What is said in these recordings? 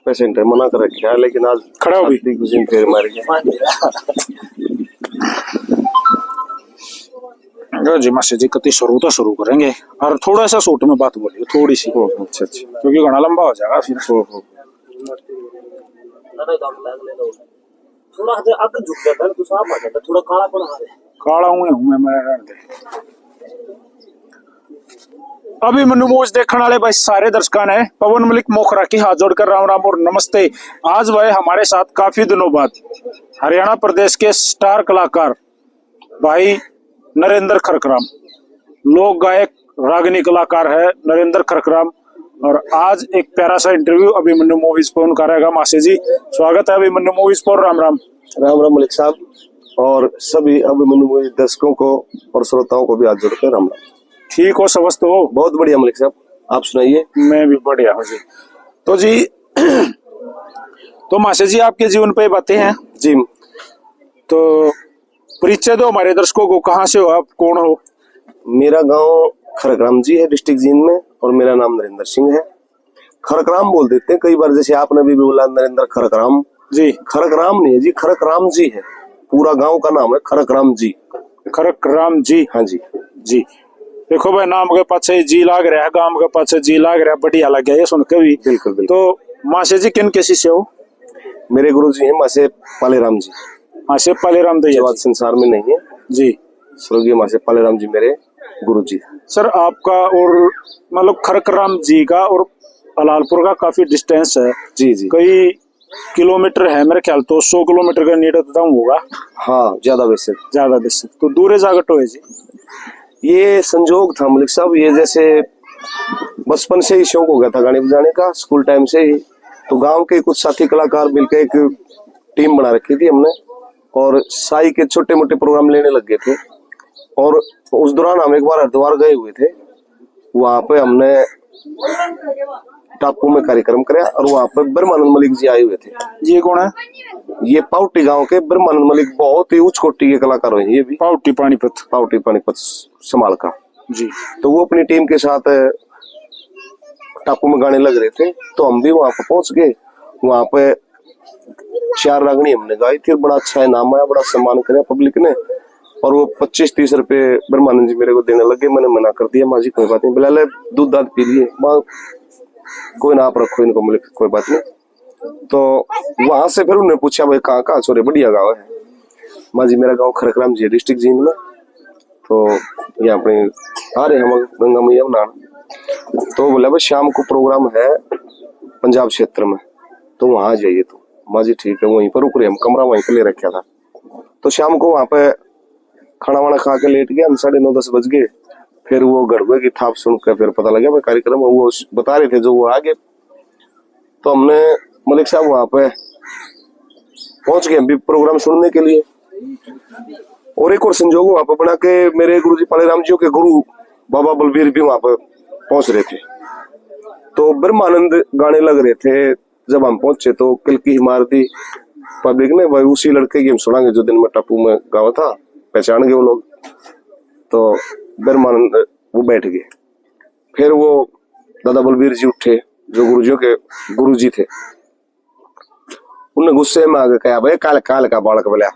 Patient है, मना कर रखा है, लेकिन आज खड़ा हो भी कुछ दिन फिर मार गया जी। मास्टर जी कति शुरू करेंगे और थोड़ा सा शॉर्ट में बात बोलिए, थोड़ी सी। अच्छा अच्छा, क्योंकि घना लंबा हो जाएगा फिर। थोड़ा अग झुक जाता है तो साफ आ जाता है, थोड़ा कालापन आ रहा है। काला हूं मैं रहने दे। अभिमन्यु मूवीज देखने वाले भाई सारे दर्शकों ने पवन मलिक मोखरा की हाथ जोड़कर राम राम और नमस्ते। आज वह हमारे साथ काफी दिनों बाद हरियाणा प्रदेश के स्टार कलाकार भाई नरेंद्र खरकराम, लोक गायक रागिनी कलाकार है नरेंद्र खरकराम, और आज एक प्यारा सा इंटरव्यू अभिमन्यु मूवीज पर उनका रहेगा। मासी जी स्वागत है अभिमन्यु मूवीज पर। राम राम। राम राम मलिक साहब, और सभी अभिमन्यु मूवीज दर्शकों को और श्रोताओं को भी हाथ जोड़कर राम राम। ठीक हो, समस्त हो? बहुत बढ़िया मलिक साहब, आप सुनाइए। मैं भी बढ़िया हूँ जी। तो जी तो मासी जी आपके जीवन पे बातें हैं जी। तो परिचय दो हमारे दर्शकों को, कहाँ से हो आप, कौन हो? मेरा गांव खरकराम जी है, डिस्ट्रिक्ट जींद में, और मेरा नाम नरेंद्र सिंह है। खरकराम बोल देते हैं कई बार, जैसे आपने भी बोला नरेंद्र खरकराम जी। खरकराम नहीं है जी, खरकराम जी है, पूरा गांव का नाम है खरकराम जी। खरकराम जी, हाँ जी जी। देखो भाई नाम के पाछे जी लाग रहा है, गांव के पाछे जी लाग रहा है, बढ़िया लग गया ये सुन के भी। बिल्कुल बिल्कुल। तो मासे जी किन के शिष्य हो? मेरे गुरु जी हैं मासे पालेराम जी। मासे पालेराम दैया आज संसार में नहीं है जी। स्वर्गीय मासे पालेराम जी मेरे गुरु जी। सर आपका और मतलब खरकराम जी का और अलालपुर का काफी डिस्टेंस है जी जी, कई किलोमीटर है मेरे ख्याल, तो 100 किलोमीटर का निकटतम होगा। हाँ ज्यादा वैसे तो दूर जागट हो जी। ये संजोग था मलिक साहब, ये जैसे बचपन से ही शौक हो गया था गाने बजाने का, स्कूल टाइम से ही। तो गांव के कुछ साथी कलाकार मिलकर एक टीम बना रखी थी हमने, और साई के छोटे मोटे प्रोग्राम लेने लग गए थे। और उस दौरान हम एक बार हरिद्वार गए हुए थे, वहां पे हमने टापू में कार्यक्रम कराया, और वहां पे ब्रह्मानंद मलिक जी आए हुए थे। ये कौन है? ये पाउटी गांव के ब्रह्मानंद मलिक बहुत ही उच्च कोटि के कलाकार हैं ये भी। पाउटी पानीपत समाल का जी। तो वो अपनी टीम के साथ टापू में गाने लग रहे थे, तो हम भी वहां पे पहुंच गए। वहां पे 4 रागनी हमने गाई थी, बड़ा अच्छा इनाम आया, बड़ा सम्मान कराया पब्लिक ने। और वो 25-30 रुपए ब्रह्मानंद जी मेरे को देने लगे। मैंने मना कर दिया, माँ जी कोई बात नहीं, बिलाले दूध दाद पी लिए, माँ कोई ना आप रखो इनको, मिले कोई बात नहीं। तो वहां से फिर उन्होंने पूछा भाई कहाँ छोरे, बढ़िया गाँव है। माँ जी मेरा गाँव खरकराम जी है, डिस्ट्रिक्ट जींद में। तो यहाँ पे आ रहे हम गंगा मैया बनाना। तो बोला भाई शाम को प्रोग्राम है पंजाब क्षेत्र में, तो वहां आ जाइए। तो माँ जी ठीक है, वहीं पर रुक रहे, हम कमरा वहीं पे ले रखा था। तो शाम को वहां पे खाना वाना खा के लेट गया, 9:30-10 बज गए। फिर वो गड़बड़ की थाप सुन के फिर पता लगा भाई कार्यक्रम वो बता रहे थे जो वो आगे। तो हमने मलिक साहब वहां पे पहुंच गए भी प्रोग्राम सुनने के लिए। और एक और संजोग वहां पे बना के मेरे गुरु जी पालेराम जी के गुरु बाबा बलबीर भी वहां पे पहुंच रहे थे। तो ब्रह्मानंद गाने लग रहे थे। जब हम पहुंचे तो किल की मार दी पब्लिक ने, भाई उसी लड़के की हम सुनाएंगे जो दिन में टापू में गावा था। पहचान गए वो लोग। तो ब्रह्मानंद वो बैठ गए। फिर वो दादा बलबीर जी उठे जो गुरुजियों के गुरु जी थे। उन्हें गुस्से में आगे कहा भाई काल काल का बालक बोला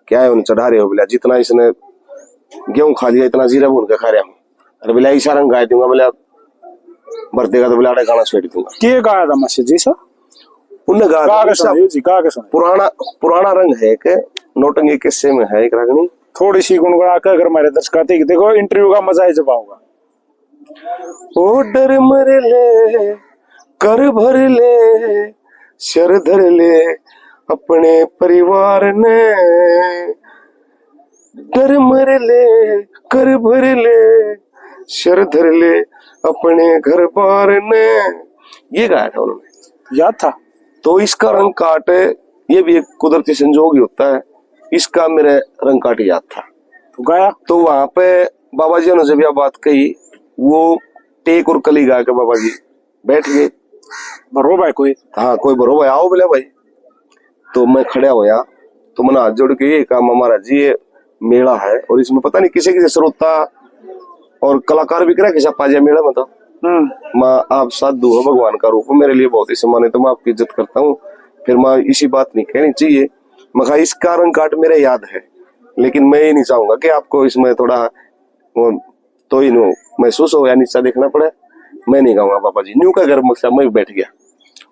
क्या है, उन्हें चढ़ा रहे हो बोला, जितना इसने गेहूं खा लिया इतना जीरा भून के खा रहा हूँ। अरे बोला ऐसा रंग गाय दूंगा, बोला भरते का तो बोला गाना छेड़ दूंगा। क्या गाया था मस्जिद जी सर? उन्हें गा पुराना रंग है कि नोटंगी किस्से में है एक रागनी, थोड़ी सी गुनगुना कर अगर हमारे दर्शक देखो इंटरव्यू का मजा ही जब आऊंगा। ओ डर मर ले कर भर ले शर धर ले अपने परिवार ने, डर मर ले कर भर ले शर धर ले अपने घर बार ने, ये गाया था उन्होंने, याद था। तो इसका रंग काट ये भी एक कुदरती संजोग ही होता है, इसका मेरे रंग काट याद था तो गाया। तो वहां पे बाबा जी ने जब यह बात कही, वो टेक और कली गा के बाबा जी बैठ गए। भरो भाई कोई, हाँ कोई भरो भाई आओ बोले भाई। तो मैं खड़ा होया, तो मैंने हाथ जोड़ के ये कहा महाराज जी ये मेला है और इसमें पता नहीं किसी श्रोता और कलाकार भी करा किसा पाजा मेला में। तो माँ आप साधु हो, भगवान का रूप हो, मेरे लिए बहुत ही सम्मानित है, मैं आपकी इज्जत करता हूँ। फिर माँ इसी बात नहीं कहनी चाहिए। मैं कहा इसका रंग काट मेरे याद है, लेकिन मैं ये नहीं चाहूंगा कि आपको इसमें थोड़ा तो ही नो महसूस हो या नीचा देखना पड़े। मैं नहीं कहूंगा पापा जी, न्यू का घर मकसद मैं बैठ गया।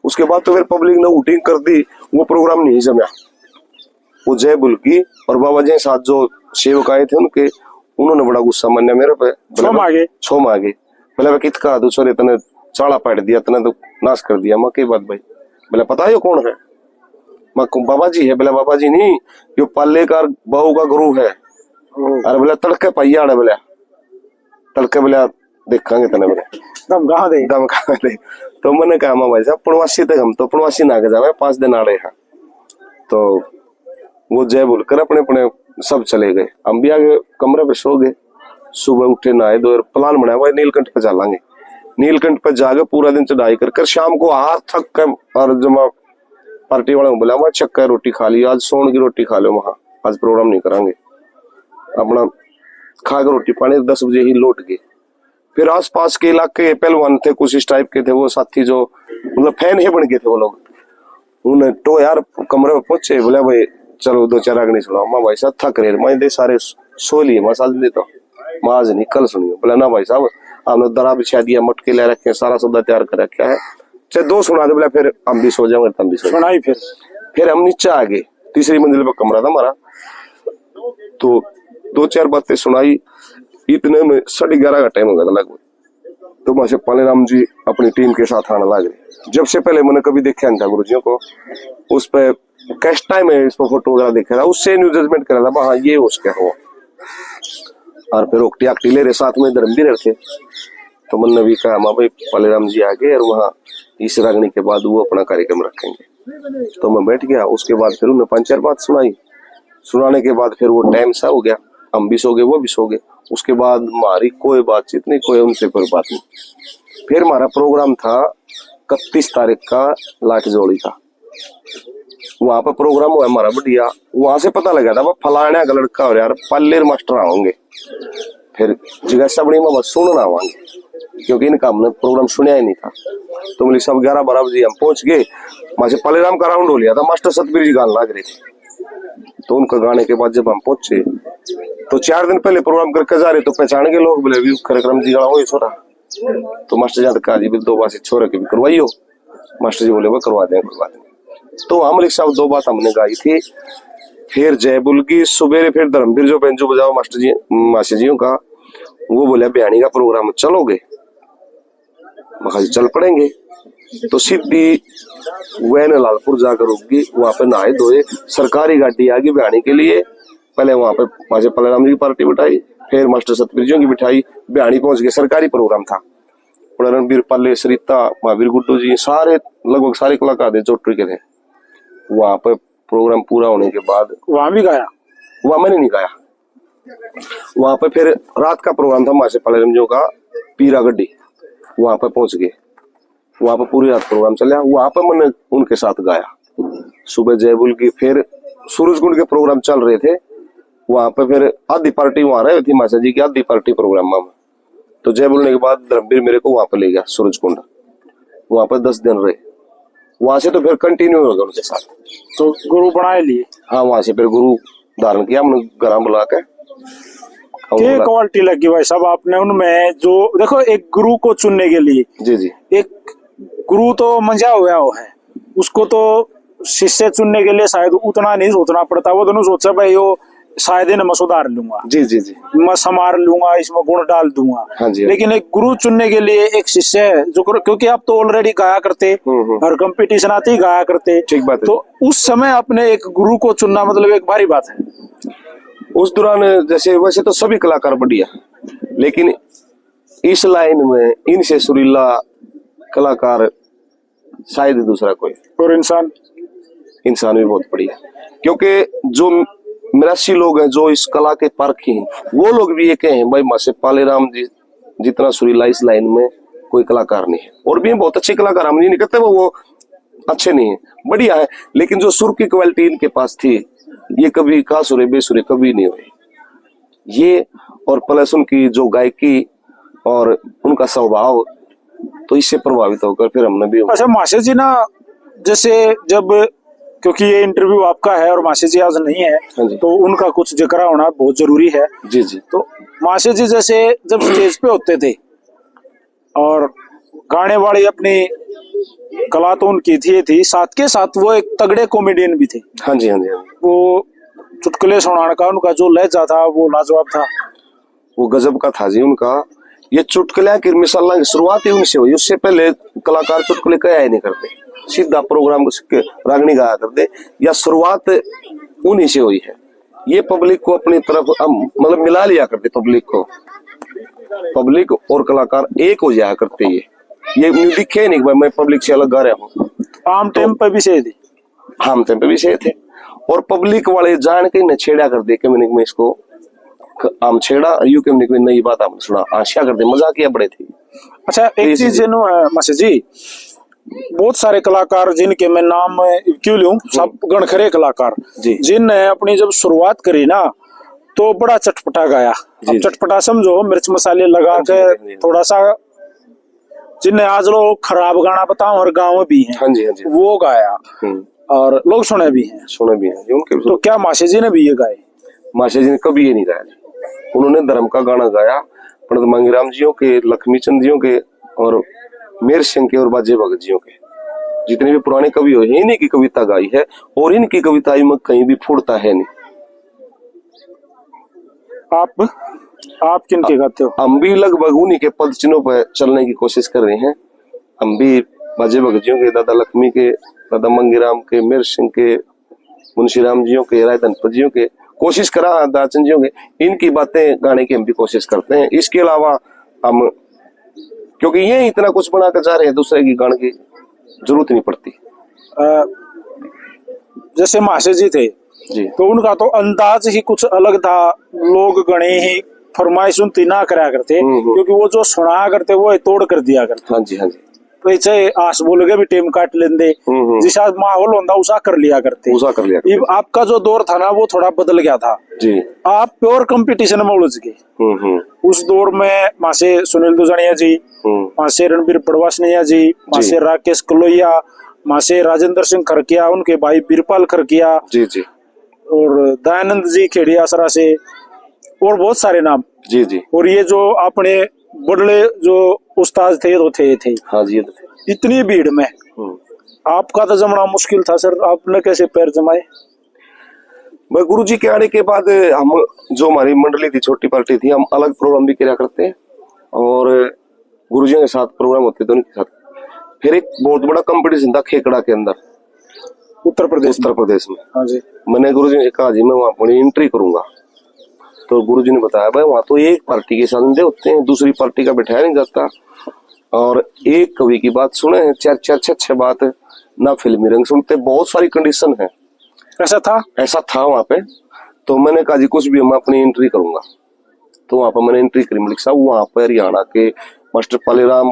उसके बाद तो फिर पब्लिक ने वोटिंग कर दी, वो प्रोग्राम नहीं जमा। वो जय बुल की और बाबा जी साथ जो सेवक आए थे उनके, उन्होंने बड़ा गुस्सा मान्या मेरे पे। छो मांगे बोले मैं कित का दूसरे तने चाड़ा पाट दिया, तने तो नाश कर दिया। माँ के बात भाई, बोले पता है कौन है? माँ बाबा जी है। बोले बाबा जी नहीं, यो पालेकार बहू का गुरु है। अरे बोले तड़के पहिया, बोले तड़के, बोले देखेंगे तने, बोले दम कहाँ दे। तो मैंने कहा माँ भाई साहब प्रवासी तक हम तो प्रवासी ना के जावे, 5 दिन आड़े हैं। तो वो जय बोलकर अपने अपने सब चले गए। हम भी आगे कमरे पे सो गए। सुबह उठे, नहाए धोए, प्लान बनाया हुआ नीलकंठ पे चलांगे। नीलकंठ पे जाके पूरा दिन चढ़ाई कर शाम को हाथ थक कर, और जमा पार्टी वाले को बोला वहां चक्का रोटी खा ली, आज सोन की रोटी खा लो, वहां आज प्रोग्राम नहीं करांगे। अपना खा कर रोटी पानी 10 बजे ही लौट गए। फिर आस पास के इलाके पहलवान थे, कुछ इस टाइप के थे, वो साथी जो मतलब फैन ही बन गए थे वो लोग। उन्हें तो यार कमरे में पहुंचे, बोले भाई चलो 2-4 अगनी सुनाओ। माँ भाई साहब थक रहे, मैं दे सारे सो लिए, मैं साथ देता हूँ, माँ आज नहीं कल सुनियो। बोला ना भाई साहब आपने दरा बिछा दिया, मटके ले रखे, सारा सौदा तैयार कर रखा है, चाहे 2 सुना दे। बोला फिर हम भी सो जाएंगे, तुम भी सो सुनाई। फिर हम नीचे आ गए, 3री मंजिल पर कमरा था हमारा। तो 2-4 बातें सुनाई, इतने में 11:30 का टाइम हो गया था लगभग। तो वहां से पालेराम जी अपनी टीम के साथ आने लगे। जब से पहले मैंने कभी देखा नहीं था गुरुजियों को, उस पे कैश टाइम है, इस पर फोटो वगैरह देखा था, उससे न्यू जजमेंट करा था हाँ ये उसका हो। और फिर ओकटी आकटी ले रहे, साथ में धर्मवीर थे। तो मैंने भी कहा माँ भाई पालेराम जी आ गए और वहाँ इस रागनी के बाद वो अपना कार्यक्रम रखेंगे। तो मैं बैठ गया। उसके बाद फिर उन्हें 5-4 बात सुनाई। सुनाने के बाद फिर वो टाइम सा हो गया, हम भी सो गए, वो भी सो गए। उसके बाद हमारी कोई बातचीत नहीं, कोई उनसे कोई बात नहीं। फिर हमारा प्रोग्राम था 31 तारीख का लाठ जोड़ी का। वहां पर प्रोग्राम हुआ हमारा बढ़िया। वहां से पता लगा था वो फलाने का लड़का और यार पालेर मास्टर आओगे। फिर जिज्ञासा बड़ी मैं बस सुनना आवांगे, क्योंकि इनका हमने प्रोग्राम सुना ही नहीं था। तो बोले सब 11-12 बजे हम पहुंच गए। वहां से पालेराम का राउंड हो लिया था, मास्टर सतबीर जी गाने लग रहे थे। तो उनका गाने के बाद जब हम पहुंचे तो 4 दिन पहले प्रोग्राम करके जा रहे, तो पहचान के लोग बोले भी कार्यक्रम जी गाना हो छोरा। तो मास्टर जी कहा जी 2 बात छोरे के भी करवाइयो। मास्टर जी बोले वो करवा दें। तो हम रिक्शा 2 बात हमने गाई थी। फिर जय बुल की सुबह फिर धर्मवीर जो बेंजो बजाओ मास्टर जी मास्टर जी का, वो बोले बिहानी का प्रोग्राम चलोगे? मैं चल पड़ेंगे। तो सीधी वैन लालपुर जाकर रुक गई। वहां पे नहाए धोए, सरकारी गाड़ी आ गई बिहानी के लिए। पहले वहां पे पालेराम जी की पार्टी बिठाई, फिर मास्टर सतबीर जी की बिठाई, बिहानी पहुंच गए। सरकारी प्रोग्राम था। रणबीर पाले, सरिता, महावीर गुड्डू जी, सारे लगभग सारे कलाकार जो के थे। वहां पे प्रोग्राम पूरा होने के बाद वहां भी गाया, वहां मैंने नहीं गाया। वहां पे फिर रात का प्रोग्राम था मासे पालेराम जी का पीरा गड्डी। वहां पे पहुंच गए, वहां पे पूरी रात प्रोग्राम चला। वहां पे मैंने उनके साथ गाया। सुबह जयबुल की फिर सूरजकुंड के प्रोग्राम चल रहे थे। वहां पे फिर आधी पार्टी वहां रही थी मासा जी की, आधी पार्टी प्रोग्राम में। तो जय बोलने के बाद धर्मवीर मेरे को वहां पे ले गया सूरजकुंड। वहां पे 10 दिन रहे। वहां से तो फिर कंटिन्यू हो गया उनके साथ। तो गुरु बनाए लिए। हाँ, वहां से फिर गुरु धारण किया हमने घर बुला के। क्या क्वालिटी लगी भाई साहब आपने उनमें? जो देखो एक गुरु को चुनने के लिए, जी एक गुरु तो मंजा हुआ है, उसको तो शिष्य चुनने के लिए शायद उतना नहीं सोचना पड़ता। वो दोनों सोचा भाई वो शायद मैं सुधार लूंगा, जी मैं संवार लूंगा, इसमें गुण डाल दूंगा। हाँ जी। लेकिन एक गुरु चुनने के लिए एक शिष्य है जो, क्योंकि आप तो ऑलरेडी गाया करते और कंपटीशन आते ही गाया करते, ठीक बात है। तो उस समय अपने एक गुरु को चुनना मतलब एक भारी बात है। उस दौरान जैसे वैसे तो सभी कलाकार बढ़िया, लेकिन इस लाइन में इनसे सुरीला कलाकार शायद दूसरा कोई। और इंसान भी बहुत बढ़िया, क्योंकि जो 82 लोग हैं जो इस कला के पारखी हैं, वो लोग भी ये कहें भाई मासे पालेराम जी जितना सुरीला इस लाइन में कोई कलाकार नहीं है। और भी बहुत अच्छे कलाकार, हम नहीं कहते वो अच्छे नहीं है, बढ़िया है, लेकिन जो सुर की क्वालिटी इनके पास थी, ये कभी का सुरे बेसुरे कभी नहीं हुए ये। और प्लस उनकी जो गायकी और उनका स्वभाव, तो इससे प्रभावित होकर फिर हमने भी अच्छा मास्टर जी ना, जैसे जब, क्योंकि ये इंटरव्यू आपका है और मास्टर जी आज नहीं है, हाँ जी। तो उनका कुछ जिक्र होना बहुत जरूरी है। जी जी। तो मास्टर जी जैसे जब स्टेज पे होते थे और गाने वाली अपनी कला तो उनकी थी, साथ के साथ वो एक तगड़े कॉमेडियन भी थे। हाँ जी हाँ जी हाँ जी। वो चुटकुले सुनाने का उनका जो लहजा था वो लाजवाब था। वो गजब का था जी उनका। ये चुटकुले की मिसाल की शुरुआत ही उनसे हुई। उससे पहले कलाकार चुटकुले कया ही नहीं करते, सीधा प्रोग्राम रागनी गाया करते, या शुरुआत उन्हीं से हुई है। ये पब्लिक को अपनी तरफ मतलब मिला लिया करते, पब्लिक और कलाकार एक हो जाया करते। ये दिखे नहीं मैं पब्लिक से अलग गा रहा हूँ। आम टाइम पे भी सही थी, हम टाइम पे भी सही थे, और पब्लिक वाले जान के न छेड़ा कर दे के मैंने इसको आम छेड़ा यू के मैंने नई बात आपने सुना आशा कर दे, मजाकिया बड़े थे। अच्छा एक चीज मास्टर जी, बहुत सारे कलाकार जिनके मैं नाम क्यों लूं, सब गणखरे कलाकार जिनने अपनी जब शुरुआत करी ना तो बड़ा चटपटा गाया। अब चटपटा समझो, मिर्च मसाले लगा के थोड़ा सा, जिनने आज लोग खराब गाना बताओ और गाँव भी हैं, हाँ जी हाँ जी, वो गाया और लोग सुने भी हैं उनके। तो क्या मास्टर जी ने भी ये गाए? मास्टर जी ने कभी ये नहीं गाया। उन्होंने धर्म का गाना गाया, पंडित मांगीराम जियों के, लक्ष्मी चंद जियों के, और मेर सिंह के, और बाजे भगत जियों के। जितने भी पुराने कवि हुए हैं इन्हीं की कविता गाई है, और इनकी कविता में कहीं भी फूटता है नहीं। आप किन के गाते हो? हम भी लगभग उन्हीं के पद चिन्हों पर चलने की कोशिश कर रहे हैं। हम भी बाजे भगत जियों के, दादा लक्ष्मी के, दादा मंगीराम के, मेर सिंह के, मुंशीराम जियों के, राय धनपत जियों के, कोशिश करा दाचन जियों के, इनकी बातें गाने की हम भी कोशिश करते हैं। इसके अलावा हम, क्योंकि ये इतना कुछ बनाकर जा रहे हैं, दूसरे की गाने की जरूरत नहीं पड़ती। जैसे मास्टर जी थे जी, तो उनका तो अंदाज ही कुछ अलग था। लोग गणे ही फरमाइश सुनती ना करा करते, क्योंकि वो जो सुना करते वो तोड़ कर दिया करते। हाँ जी हाँ जी। वैसे आस बोल के भी टेम काट लेंदे, जिस माहौल होता उसा कर लिया करते। आपका जो दौर था ना वो थोड़ा बदल गया था जी। आप प्योर कंपटीशन में उलझ गए। उस दौर में मासे सुनील दुजानिया जी, मासे रणबीर पड़वासनिया जी, मासे राकेश कलोइया, मासे राजेंद्र सिंह खरकिया, उनके भाई बीरपाल खरकिया जी जी, और दयानंद जी खेड़िया सरा से, और बहुत सारे नाम जी जी। और ये जो अपने बड़े जो उस्ताद थे तो थे। हाँ जी, इतनी भीड़ में आपका तो जमना मुश्किल था सर, आपने कैसे पैर जमाए? मैं गुरु जी के आने के बाद हम, जो हमारी मंडली थी, छोटी पार्टी थी, हम अलग प्रोग्राम भी किया करते हैं, और गुरु जी के साथ प्रोग्राम होते थे उनके साथ। फिर एक बहुत बड़ा कंपटीशन था खेकड़ा के अंदर, उत्तर प्रदेश में। हाँ जी। मैंने गुरु जी ने कहा जी मैं वहां अपनी एंट्री करूंगा, तो गुरु जी ने बताया भाई वहां तो एक पार्टी के संदे होते हैं, दूसरी पार्टी का बैठाया नहीं जाता, और एक कवि की बात सुने हैं, चार छह बात ना फिल्मी रंग सुनते, बहुत सारी कंडीशन है। ऐसा था वहां पे। तो मैंने कहा जी कुछ भी मैं अपनी एंट्री करूंगा, तो वहां पर मैंने एंट्री करी। मलिक साहब वहां पर हरियाणा के मास्टर पालेराम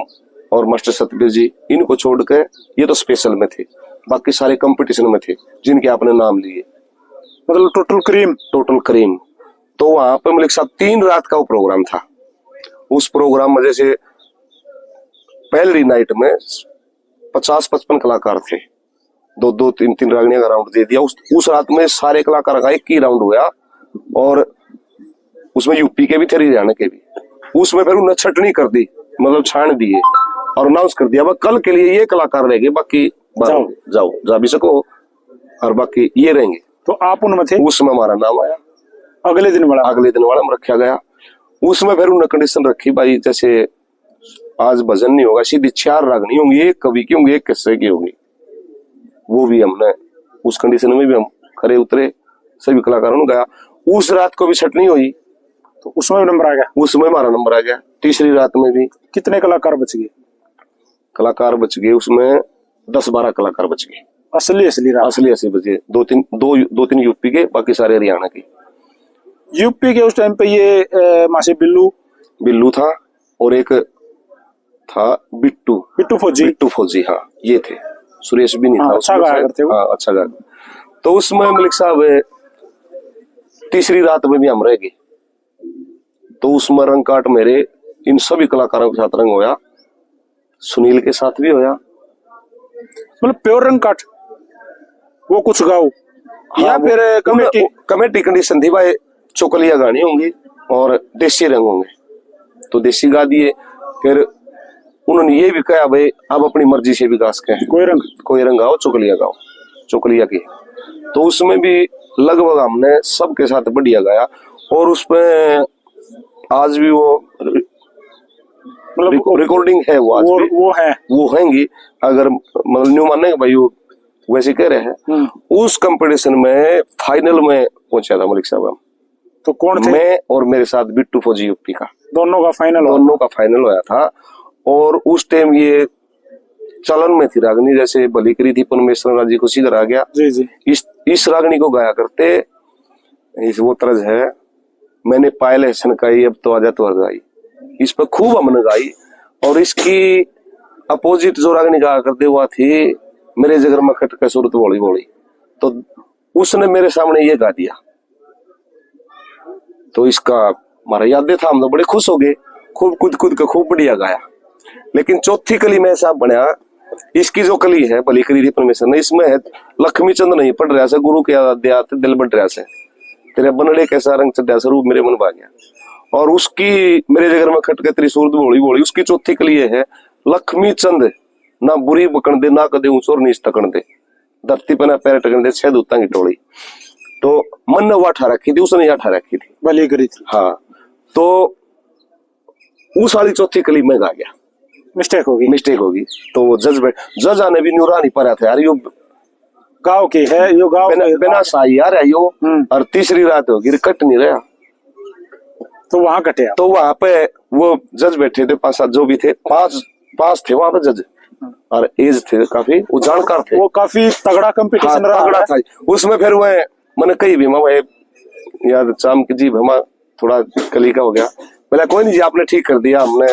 और मास्टर सतबीर जी, इनको छोड़ के ये तो स्पेशल में थे, बाकी सारे कंपटीशन में थे जिनके आपने नाम लिए, मतलब टोटल क्रीम। तो वहां पर मलिक साहब 3 रात का वो प्रोग्राम था। उस प्रोग्राम में जैसे पहली नाइट में 50-55 कलाकार थे, 2-3 रागनिया का राउंड दे दिया। उस रात में सारे कलाकार का एक ही राउंड हुआ, और उसमें यूपी के भी थे, हरियाणा के भी। उसमें फिर उन्होंने छटनी कर दी, मतलब छान दिए और अनाउंस कर दिया कल के लिए ये कलाकार रहेंगे, बाकी जाओ जा भी सको, और बाकी ये रहेंगे। तो आप उनमें थे? उसमें हमारा नाम आया। अगले दिन वाला में रखा गया। उसमें फिर उन्होंने कंडीशन रखी भाई, जैसे आज भजन नहीं होगा, सीधी 4 रागनी होंगी, एक कवि की होंगी, एक किस्से की होगी। वो भी हमने उस कंडीशन में भी हम खरे उतरे, सभी कलाकारों ने गाया। उस रात को भी छटनी हुई, तो उसमें भी नंबर आ गया। उसमें हमारा नंबर आ गया। तीसरी रात में भी कितने कलाकार बच गए? कलाकार बच गए उसमें 10-12 कलाकार बच गए। असली बचे। 2-3 यूपी के, बाकी सारे हरियाणा के। यूपी के उस टाइम पे ये मासे बिल्लू था, और एक था बिट्टू फौजी। हाँ ये थे। सुरेश भी नहीं था। अच्छा गाया करते हो। हाँ अच्छा गाया। तो उसमें मलिक साहब तीसरी रात में भी हम रह गए, तो उसमें रंग काट मेरे इन सभी कलाकारों के साथ रंग होया। सुनील के साथ भी होया। मतलब प्योर रंग काट वो कुछ गाओ या फिर कमेटी कंडीशन थी भाई, चोकलिया गानी होंगी और देसी रंग होंगे, तो देसी गा दिए। फिर उन्होंने ये भी कहा भाई अब अपनी मर्जी से भी गा सके, कोई रंग गाओ, चोकलिया की। तो उसमें भी लगभग हमने सबके साथ बढ़िया गाया, और उसमें आज भी वो मतलब रिकॉर्डिंग है, वो आज भी वो हैंगी। अगर मतलब न्यू मानने भाई वो वैसे कह रहे हैं। उस कंपटीशन में फाइनल में पहुंचा था मलिक साहब। तो कौन थे? मैं और मेरे साथ बिट्टू फौजी यूपी का, दोनों का फाइनल होया था। और उस टाइम ये चलन में थी रागनी, जैसे भली करी थी परमेश्वर राजी खुशी करा गया जी। इस रागनी को गाया करते। इस वो तरज है, मैंने पायल हसन काई अब तो आजा तो गाई, इस पर खूब हमने गाई। और इसकी अपोजिट जो रागनी गाया करते हुआ थी मेरे जगर में खटका सूरत बोली बोली, तो उसने मेरे सामने ये गा दिया। तो इसका हमारा यादें था, हम तो बड़े खुश हो गए, खूब कूद के खूब बढ़िया गाया। लेकिन चौथी कली में ऐसा बना, इसकी जो कली है भली करी थी परमेश्वर ने, इसमें है लक्ष्मी चंद नहीं पढ़ रहा से, गुरु के आद्यात दिल बढ़ रहा से, तेरे बनड़े कैसा रंग चढ़ा से, रूप मेरे मन भाग गया। और उसकी मेरे जगर में खटके तेरी सूरत बोली बोली, उसकी चौथी कली है लक्ष्मी चंद ना बुरी बकन दे, ना कदे ऊंचोर नीच तकन दे, धरती पे ना पैर टकन दे, छह दूता की टोली। तो मन ने वो अठा रखी थी, उसने अठा रखी थी, भली करी थी। हाँ, तो उस वाली चौथी कली में गा गया, मिस्टेक होगी। तो जज आने भी न्यूरा नहीं पा था यार, यो गाँव की है, यो गाँव बिना साई यार है यो। और तीसरी रात होगी कट नहीं रहा, तो वहां कटे। तो वहां पे वो जज बैठे थे, 5-7 जो भी थे, पांच थे वहां पे जज, और एज थे काफी, वो जानकार थे, वो काफी तगड़ा कंपटीशन तगड़ा था उसमें। फिर वह मैंने कही भी भाई यार चाम की जी भमा थोड़ा कली का हो गया, बोला कोई नहीं जी आपने ठीक कर दिया, हमने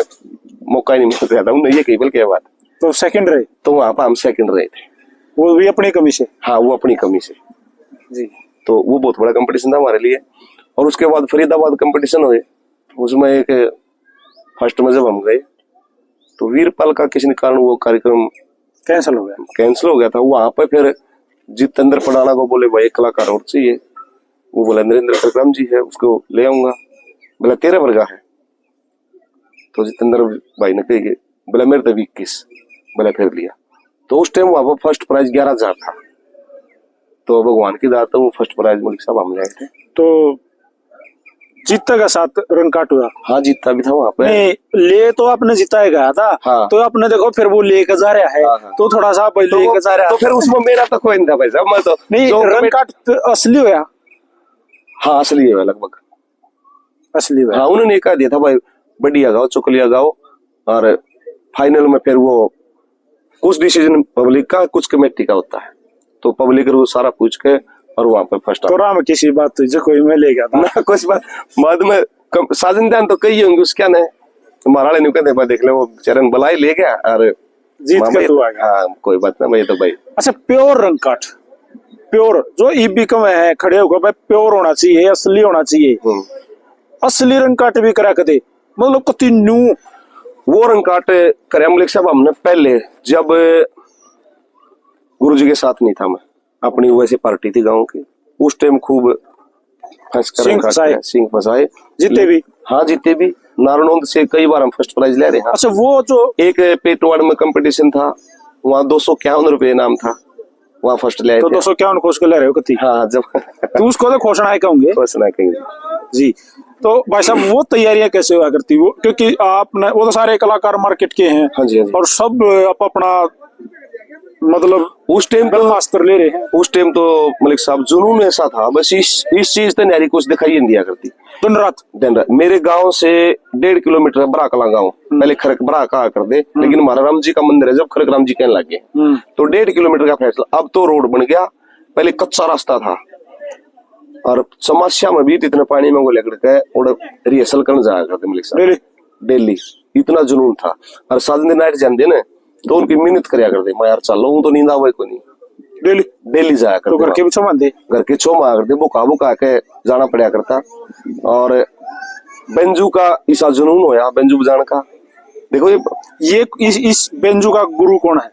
मौका ही नहीं मिल रहा था, उन्होंने ये कही बल्कि क्या बात। तो सेकंड रहे, तो वहां पर हम सेकंड रहे थे, वो भी अपनी कमी से। हाँ, वो अपनी कमी से जी। तो वो बहुत बड़ा कंपटीशन था हमारे लिए। और उसके बाद फरीदाबाद कंपटीशन हुए, उसमें एक फर्स्ट में जब हम गए तो वीरपाल का किसी कारण वो कार्यक्रम कैंसिल हो गया था। वहां पे फिर जितेंद्र पड़ाना को बोले भाई एक कलाकार और चाहिए, वो बोला नरेंद्र प्रक्रम जी है, उसको ले आऊंगा। बोला 13 वर्गा है, तो जितेंद्र भाई ने कही बोला मेरे तो 21, बोला फिर लिया। तो उस टाइम वहां पर फर्स्ट प्राइज 11,000 था, तो भगवान की दात वो फर्स्ट प्राइज मलिक साहब हम ले आए थे। तो जीता का साथ रंग काट हुआ। हाँ, जीता भी था वहां पे। ले तो आपने जिताया गया था। हाँ। तो आपने देखो फिर वो लेकर जा रहा है। हाँ। तो थोड़ा सा लेकर जा रहा है, तो फिर उसमें मेरा तो कोई नहीं था भाई साहब, मैं तो नहीं, रंग काट असली हुआ। हाँ, असली है लगभग असली हुआ। हाँ, उन्होंने कहा दिया था भाई बढ़िया गाओ, चुकलिया गाओ। और फाइनल में फिर वो कुछ डिसीजन पब्लिक का, कुछ कमेटी का होता है, तो पब्लिक को सारा पूछ के और वहां पे फर्स्ट। तो राम किसी बात जो कोई मैं ले गया था ना, कुछ बात बाद में साजन दान तो कही होंगे उसके ने महाराज ने कहते भाई देख ले वो चरण बलाई ले गया और जीत के तू आ गया। हाँ, कोई बात ना भाई, तो भाई। अच्छा, प्योर रंग काट, प्योर जो ईबीक में है खड़े होकर भाई प्योर होना चाहिए, असली होना चाहिए। असली रंग काट भी करा कदे मतलब कति न्यू वो रंग काट करे मलिक साहब हमने पहले, जब गुरुजी के साथ नहीं था मैं, अपनी वैसे पार्टी थी गांव की, उस टाइम खूब सिंह फसाए, जीते भी। हाँ, जीते भी, नारनौंद से कई बार हम फर्स्ट प्राइज ले रहे हैं। अच्छा, वो जो एक पेटवाड़ में कंपटीशन था, वहाँ 251 रुपए इनाम था, वहाँ फर्स्ट ले आए। तो 251 खोज के ले रहे हो कति? हाँ, जब तो उसको तो घोषणा कहोगे। घोषणा कहेंगे जी। तो भाई साहब वो तैयारियां कैसे हुआ करती वो, क्योंकि आपने वो तो सारे कलाकार मार्केट के हैं। हाँ जी, हाँ जी। और सब अपना मतलब उस टाइम तो मास्टर ले रहे हैं। उस टाइम तो मलिक साहब जुनून ऐसा था, बस इस चीज तो न्यारी कुछ दिखाई नहीं दिया करती। दिन रात मेरे गांव से 1.5 किलोमीटर बड़ा कला गाँव, पहले खरक बड़ा कहा कर दे, लेकिन हमारा राम जी का मंदिर है, जब खरक राम जी कहने लगे तो 1.5 किलोमीटर का फैसला। अब तो रोड बन गया, पहले कच्चा रास्ता था, और समस्या में भी इतने पानी में वो लकड़ के और रिहर्सल करने जाया करते मलिक साहब डेली, इतना जुनून था। और 7 दिन नाइट जाते ना, तो उनकी मिन्नत करया करते, मैं यार चलो हूँ तो नींद आवे को नहीं, डेली जाया करते। तो घर के छो मार करते, बुका के जाना पड़ा करता। और बेंजू का ऐसा जुनून होया, बेंजू बजाने का। देखो ये ये इस बेंजू का गुरु कौन है,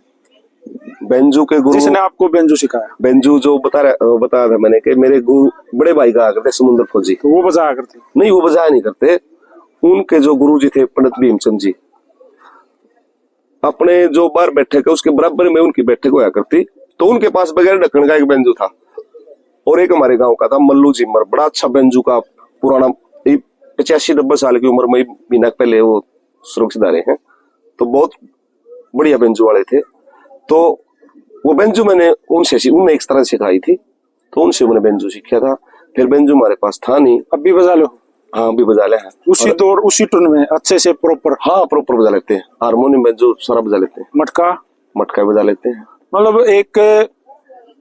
बेंजू के गुरु, जिसने आपको बेंजू सिखाया? बेंजू जो बताया था मैंने कि मेरे गुरु बड़े भाई का करते समुद्र फौजी। तो वो बजाया करते? नहीं, वो बजाया नहीं करते। उनके जो गुरु जी थे पंडित भीमचंद जी, अपने जो बार बैठक है उसके बराबर में उनकी बैठक होया करती। तो उनके पास बगैर ढक्कन का एक बेंजू था, और एक हमारे गांव का था मल्लू जिम्मर, बड़ा अच्छा बेंजू का पुराना 85-90 साल की उम्र में महीना पहले वो सुरक्षित आ रहे हैं। तो बहुत बढ़िया बेंजू वाले थे। तो वो बेंजू मैंने उनने एक तरह सिखाई थी, तो उनसे मैंने बेंजू सीखा था। फिर बेंजू हमारे पास था नहीं। अब भी बजा लो? हाँ, अभी बजा ले हैं। उसी दौर उसी टून में अच्छे से प्रॉपर? हाँ, प्रॉपर बजा लेते हैं। हारमोनियम बेंजू सारा बजा लेते हैं। मटका बजा लेते हैं। मतलब एक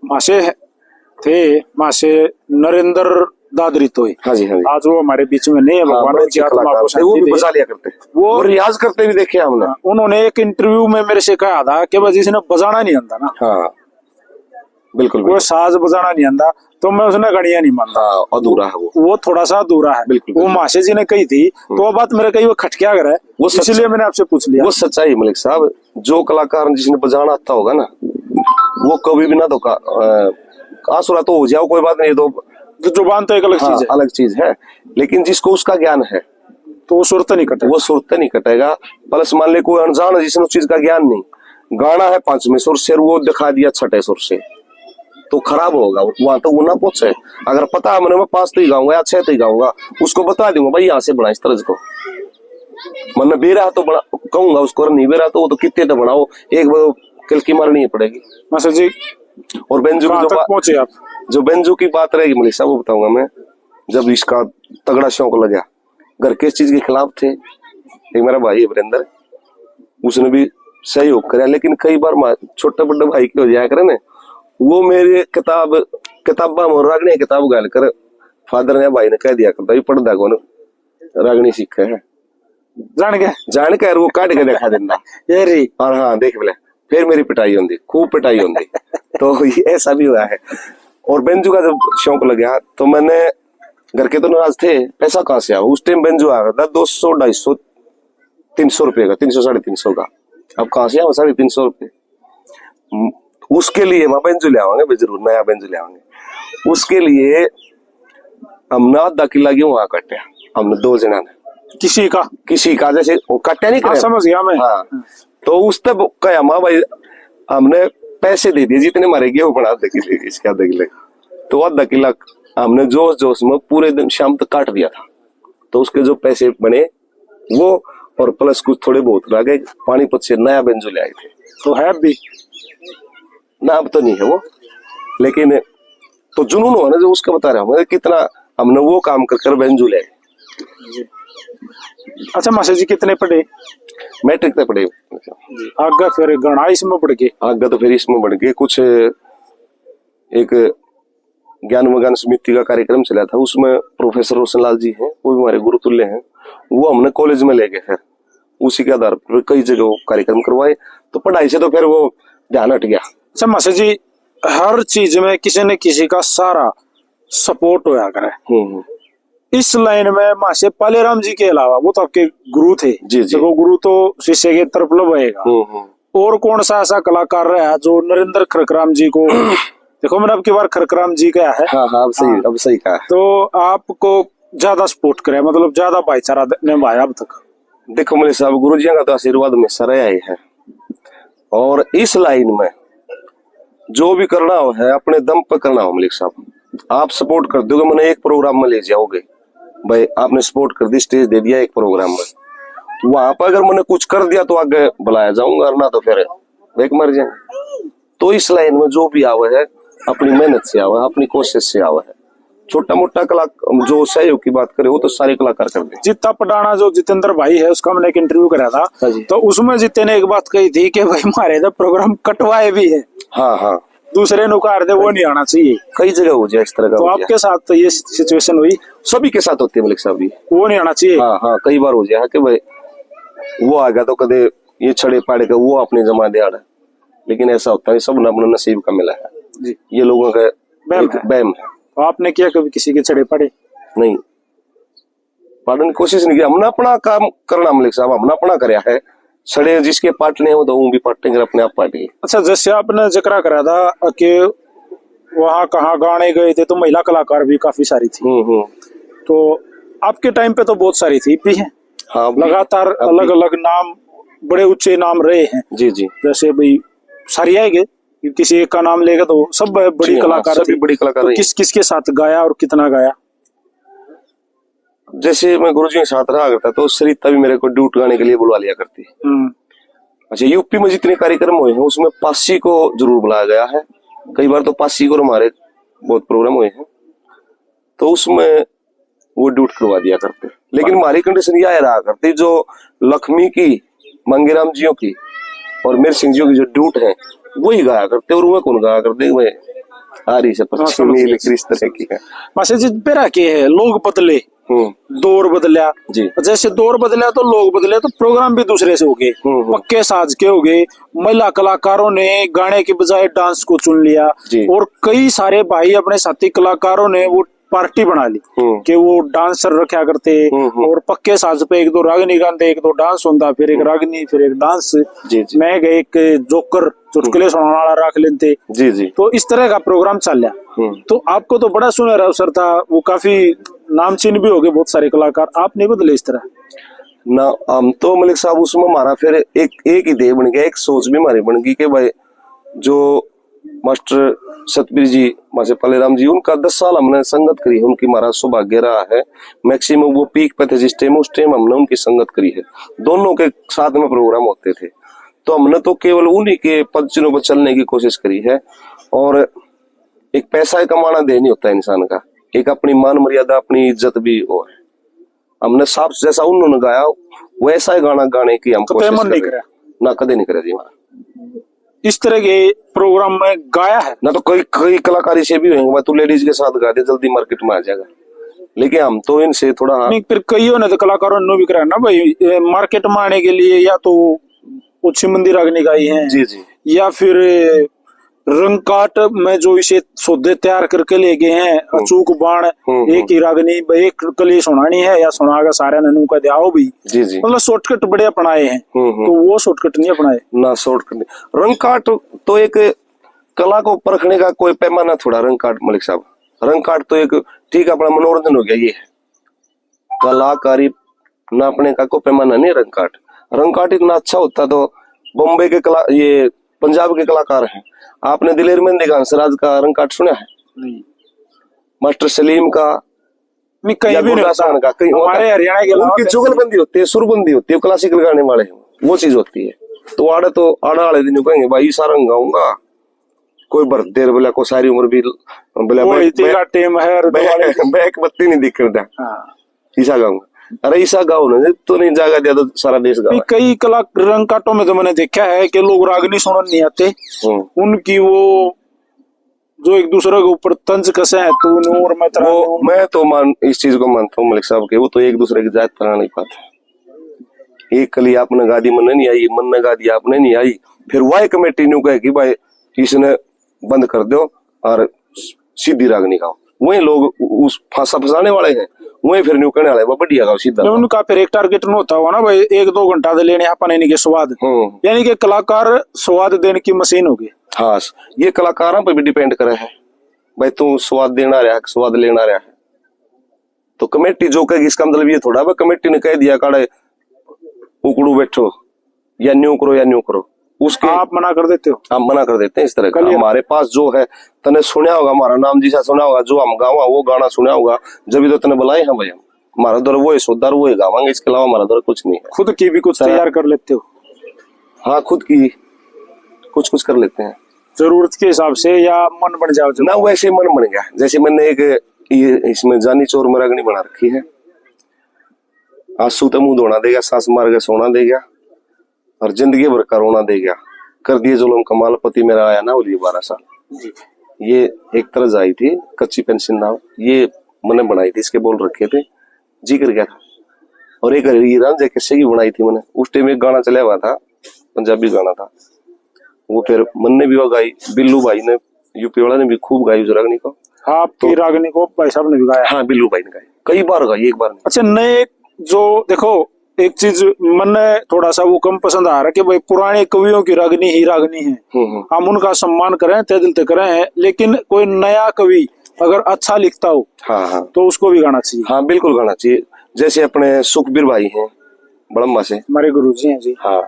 मासे थे, मासे नरेंद्र दादरी तो हाँ जी, हाँ जी। आज वो हमारे बीच में नहीं है, भगवान की आत्मा को वो शांति भी दे। बजा लिया करते, वो रियाज करते भी देखे हमने। उन्होंने एक इंटरव्यू में मेरे से कहा था कि बस जिसने बजाना नहीं आता ना, हाँ बिल्कुल, वो साज बजाना नहीं आता, तो मैं उसने गणिया नहीं मानता। हाँ, अधूरा है वो थोड़ा सा अधूरा है। बिल्कुल, वो मासे जी ने कही थी, तो वो बात मेरे कहीं वो खटकिया कर है, इसलिए मैंने आपसे पूछ लिया। वो सच्चाई मलिक साहब, जो कलाकार जिसने बजाना आता होगा ना, वो कभी भी ना तो आसुरा तो हो जाओ कोई बात नहीं, तो जुबान तो एक अलग चीज है, अलग चीज है। लेकिन जिसको उसका ज्ञान है तो वो सुरत नहीं कटेगा, वो सुरत नहीं कटेगा। प्लस मान ले कोई अनजान है जिसने उस चीज का ज्ञान नहीं, गाना है 5वें सुर से, वो दिखा दिया 6ठे सुर से, तो खराब होगा। वहां तक वो ना पहुंचे। अगर पता है मैंने 5 तो ही गाऊंगा या 6 तो ही गाऊंगा, उसको बता दूंगा भाई यहाँ से बना इस तरह को। मन बेरा तो बना कहूंगा उसको, नहीं बेरा तो वो तो कितने तो बनाओ, एक कल की मारनी पड़ेगी। मास्टर जी, और बेंजू की पहुंचे आप? जो बेंजू की बात रहेगी मलिक साहब, वो बताऊंगा मैं। जब इसका तगड़ा शौक लगा, घर के इस चीज के खिलाफ थे। एक मेरा भाई है वीरेंद्र, उसने भी सहयोग कराया, लेकिन कई बार छोटे बड़े भाई के हो जाया करे ना, वो मेरे किताबा में रागनी किताब गाल कर फादर ने भाई ने कह दिया करता पढ़ दा कौन रागनी सीखे है, जान के वो काट के दिखा देना। और हाँ देख बोले, फिर मेरी पिटाई होती, खूब पिटाई होती। तो ये ऐसा भी हुआ है। और बेंजू का जब शौक लगा तो मैंने, घर के तो नाराज थे, पैसा कहाँ से आया, उस टाइम बेंजू आ रहा था 200, 250, 300 रुपए का, 300, 350 का। अब कहाँ से आया 350 रुपए। उसके लिए वहां बेंजू ले आवांगे, जरूर नया बेंजू ले आवांगे। उसके लिए हमने आधा किला क्यों वहां काटा, हमने 2 जना ने, किसी का जैसे वो काटा नहीं, समझ गया मैं। हाँ, तो उस तब कहा माँ भाई हमने पैसे दे दिए, जितने मारेगी वो बना आधा किले, इसके आधा किले। तो आधा किला हमने जोश जोश में पूरे दिन शाम तक काट दिया था। तो उसके जो पैसे बने वो, और प्लस कुछ थोड़े बहुत रह गए, पानीपत से नया बेंजू ले आए थे। तो है भी ना, अब तो नहीं है वो, लेकिन तो जुनून हो ना जो उसका बता रहा हूँ कितना हमने वो काम कर बेंजू ले आए। अच्छा मास्टर जी, कितने पढ़े? मैट्रिक तक पढ़े। आगे फिर गणा इसमें बढ़ गए? आगे तो फिर इसमें बढ़ गए। कुछ एक ज्ञान विज्ञान समिति का कार्यक्रम चला था, उसमें प्रोफेसर रोशन लाल जी हैं, वो भी हमारे गुरु तुल्य हैं, वो हमने कॉलेज में ले गए। फिर उसी के आधार पर कई जगह कार्यक्रम करवाए, तो पढ़ाई से तो फिर वो ध्यान हट गया। अच्छा मास्टर जी, हर चीज में किसी न किसी का सारा सपोर्ट होया करे। इस लाइन में मासे पालेराम जी के अलावा, वो तो आपके गुरु थे जी, जी। तो गुरु तो शिष्य के तरफ लबेगा। और कौन सा ऐसा कलाकार रहा जो नरेंद्र खरकराम जी को देखो, मैंने अब की बार खरकराम जी का है। हाँ, अब सही कहा। तो आपको ज्यादा सपोर्ट करे, मतलब ज्यादा भाईचारा निभाया अब तक? देखो मेरे साहब, गुरु जी का तो आशीर्वाद में सराया ही है, और इस लाइन में जो भी करना हो है अपने दम पर करना हो। मलिक साहब, आप सपोर्ट कर दोगे, मैंने एक प्रोग्राम में ले जाओगे भाई, आपने सपोर्ट कर दी, स्टेज दे दिया एक प्रोग्राम में, वहां पर अगर मैंने कुछ कर दिया तो आगे बुलाया जाऊंगा, ना तो फिर एक मर जाएंगे। तो इस लाइन में जो भी आवे है अपनी मेहनत से आवे, अपनी कोशिश से आवे है। छोटा मोटा कला जो सहयोग की बात करे वो तो सारे कलाकार कर दे। जितना पटाना जो जितेंद्र भाई है, उसका मैंने एक इंटरव्यू कराया था, तो उसमें जिते ने एक बात कही थी कि भाई हमारे तो प्रोग्राम कटवाए भी है। हाँ, दूसरे नुकार दे वो नहीं आना चाहिए। कई जगह हो जाए इस तरह का। तो आपके साथ तो ये सिचुएशन हुई? सभी के साथ होती है मलिक साहब, वो नहीं आना चाहिए। हाँ, कई बार हो जाए कि भाई वो आ गया तो कदे ये छड़े पाड़े का वो अपने जमा दिया, लेकिन ऐसा होता है, सब अपने नसीब का मिला है जी। ये लोगों का बैम है। तो आपने किया कभी किसी के छड़े पड़े? नहीं, पढ़ने की कोशिश नहीं की, हमने अपना काम करना मलिक साहब, हमने अपना कराया है। सड़े जिसके पाटने हो तो वो भी पाटेंगे अपने आप पाटे। अच्छा, जैसे आपने जिक्र करा था कि वहाँ कहाँ गाने गए थे तो महिला कलाकार भी काफी सारी थी, तो आपके टाइम पे तो बहुत सारी थी भी है। हाँ, लगातार अलग अलग नाम, बड़े ऊंचे नाम रहे हैं। जी जी। जैसे भाई सारी आएंगे, किसी एक का नाम लेगा तो सब बड़ी कलाकार, सभी बड़ी कलाकार तो किस किस के साथ गाया और कितना गाया? जैसे मैं गुरुजी के साथ रहा करता तो सरिता भी मेरे को ड्यूट गाने के लिए बुलवा लिया करती। अच्छा, यूपी में जितने कार्यक्रम हुए हैं उसमें पासी को जरूर बुलाया गया है। कई बार तो पासी को हमारे बहुत प्रोग्राम हुए हैं तो उसमें वो ड्यूट करवा दिया करते। लेकिन हमारी कंडीशन यह रहा करती, जो लक्ष्मी की, मंगेराम जियों की और मेरे सिंह जियों की जो ड्यूट है वही गाया करते। और वह कौन गाया करते? वह आरी से पश्चिमी इस तरह की है। मैसेज पे रखे है, लोग बदले, दौर बदलिया जी। जैसे दौर बदलिया तो लोग बदले, तो प्रोग्राम भी दूसरे से हो गए, पक्के साज के हो गए। महिला कलाकारों ने गाने के बजाय डांस को चुन लिया और कई सारे भाई अपने साथी कलाकारों ने वो पार्टी बना ली कि वो डांसर रखा करते और पक्के साज पे एक दो रागनी गाते, एक दो डांस होता, फिर एक रागनी, फिर एक डांस। मैं एक जोकर चुटकुले सुनाने वाला रख लेते जी जी। तो इस तरह का प्रोग्राम चल रहा। तो आपको तो बड़ा सुनहरा अवसर था, वो काफी नामचीन भी हो गए बहुत सारे कलाकार, आप नहीं बदले इस तरह ना। हम तो मलिक साहब उसमें हमारा फिर एक ही देह बन गया, एक सोच भी हमारी बन गई कि भाई जो मास्टर सतबीर जी, मास्टर पालेराम जी, उनका 10 साल हमने संगत करी है, उनकी हमारा सौभाग्य रहा है। मैक्सिमम वो पीक पे थे जिस टाइम, उस टाइम हमने उनकी संगत करी है। दोनों के साथ में प्रोग्राम होते थे तो हमने तो केवल उन्हीं के पदचिन्हों पर चलने की कोशिश करी है। और एक पैसा कमाना दे नहीं होता इंसान का, एक अपनी मान मर्यादा, अपनी इज्जत भी हो है। हमने साफ जैसा उन्होंने गाया वैसा ही गाना गाने की हम कोशिश नहीं करा ना, कदे नहीं करे जी। इस तरह के प्रोग्राम में गाया है ना, तो कई कलाकारी से भी होंगे, तू लेडीज के साथ गा दे जल्दी मार्केट में आ जाएगा। लेकिन हम तो इनसे थोड़ा नहीं, फिर कईयों ने तो कलाकारों ने भी कराया ना भाई, मार्केट में आने के लिए या तो उच्च मंदिर रागनी गाई है जी जी, या फिर रंगकाट में जो इसे सौदे तैयार करके ले गए हैं, अचूक बाण, एक ही रागनी, एक कली सुनानी है या सुनागा सारे ननू का दियाओ भी जी जी, मतलब शॉर्टकट बड़े अपनाए हैं। तो वो शॉर्टकट नहीं अपनाए ना, शॉर्टकट नहीं। रंगकाट तो एक कला को परखने का कोई पैमाना थोड़ा। रंगकाट मलिक साहब, रंगकाट तो एक ठीक अपना मनोरंजन हो गया, ये है कलाकारी नापने का कोई पैमाना नहीं। रंगकाट इतना अच्छा होता तो बॉम्बे के कला, ये पंजाब के कलाकार हैं, आपने दिलेर मेहंदी का, हंसराज का रंगकाट सुना है? नहीं, मास्टर सलीम का, नहीं कहीं भी नहीं होता। का कहीं हमारे हरियाणा के उनकी जुगलबंदी होती है, सुरबंदी होती है, क्लासिकल गाने वाले हैं, वो चीज होती है। तो आड़ा वाले दिन कहेंगे भाई सारा गाऊंगा, कोई बरदेर बोला को सारी उम्र भी बोला बैक बत्ती नहीं दिख रहा, ईसा गाऊंगा। अरे ईसा गाओ ना, तो नहीं जागा दिया तो सारा देश गाओ। कई कला रंगकाटों में तो मैंने देखा है कि लोग रागनी सुनने नहीं आते, उनकी वो जो एक दूसरे के ऊपर तंज कसे है, तू नूर मैं तो इस चीज को मानता हूँ मलिक साहब के, वो तो एक दूसरे की जात पर नहीं पाते। एक कली आपने गा दी, मन नहीं आई, मन ने गा दी आपने नहीं आई, फिर वह कमेटी न्यू कहे कि भाई इसने बंद कर दो और सीधी रागनी गाओ। वही लोग उस फंसाने वाले हैं, वही फिर न्यू कहने वाले बढ़िया गाओ सीधा। उनका फिर एक टारगेट न होता होगा ना भाई, 1-2 घंटा दे लेने अपन इनके स्वाद, यानी कि कलाकार स्वाद देने की मशीन होगी। हाँ, ये कलाकारों पर भी डिपेंड करे है भाई, तू स्वाद देना रहा है, स्वाद लेना रहा है। तो कमेटी जो कहेगी इसका मतलब ये थोड़ा, कमेटी ने कह दिया काड़े उकड़ू बैठो या न्यू करो, उसके आप मना कर देते हो? हम मना कर देते हैं। इस तरह का हमारे पास जो है, तने सुना होगा हमारा नाम जिसा सुना होगा, जो हम गावा वो गाना सुना होगा, जब भी तो तने बुलाए हैं भाई, हम हमारा दर वो है, सुधार वो है गावांगे, इसके अलावा हमारा दर कुछ नहीं है। खुद की भी कुछ तैयार कर लेते हो? हाँ, खुद की कुछ कर लेते हैं, जरूरत के हिसाब से या मन बन जाओ ना, वैसे मन बन गया। जैसे मैंने एक इसमें जानी चोर में रागनी बना रखी है, आंसू तो मुंह धोना देगा, सांस मार के सोना देगा और जिंदगी भर का रोना देगा, कर दिए जुल्म कमाल पति मेरा आया ना बोलिए 12 साल। ये एक तरह आई थी, कच्ची पेंसिल नाम, ये मैंने बनाई थी, इसके बोल रखे थे, जी कर गया था। और एक रांझे किस्से की बनाई थी मैंने, उस टाइम एक गाना चला हुआ था, पंजाबी गाना था, वो फिर मन ने भी वो गाई, बिल्लू भाई ने, यूपी वाला ने भी खूब गाई उस रागनी को। आपकी रागनी को भाई साहब ने भी गाया? हाँ, बिल्लू भाई ने गाई, कई बार गाई, एक बार नहीं। अच्छा, नए जो देखो एक चीज मन में थोड़ा सा वो कम पसंद आ रहा है कि भाई पुराने कवियों की रागनी ही रागनी है, हम उनका सम्मान करें, तय दिल से करें, लेकिन कोई नया कवि अगर अच्छा लिखता हो हाँ तो उसको भी गाना चाहिए। हाँ बिल्कुल गाना चाहिए। जैसे अपने सुखबीर भाई हैं बड़म्बा से, हमारे गुरुजी हैं जी। हाँ,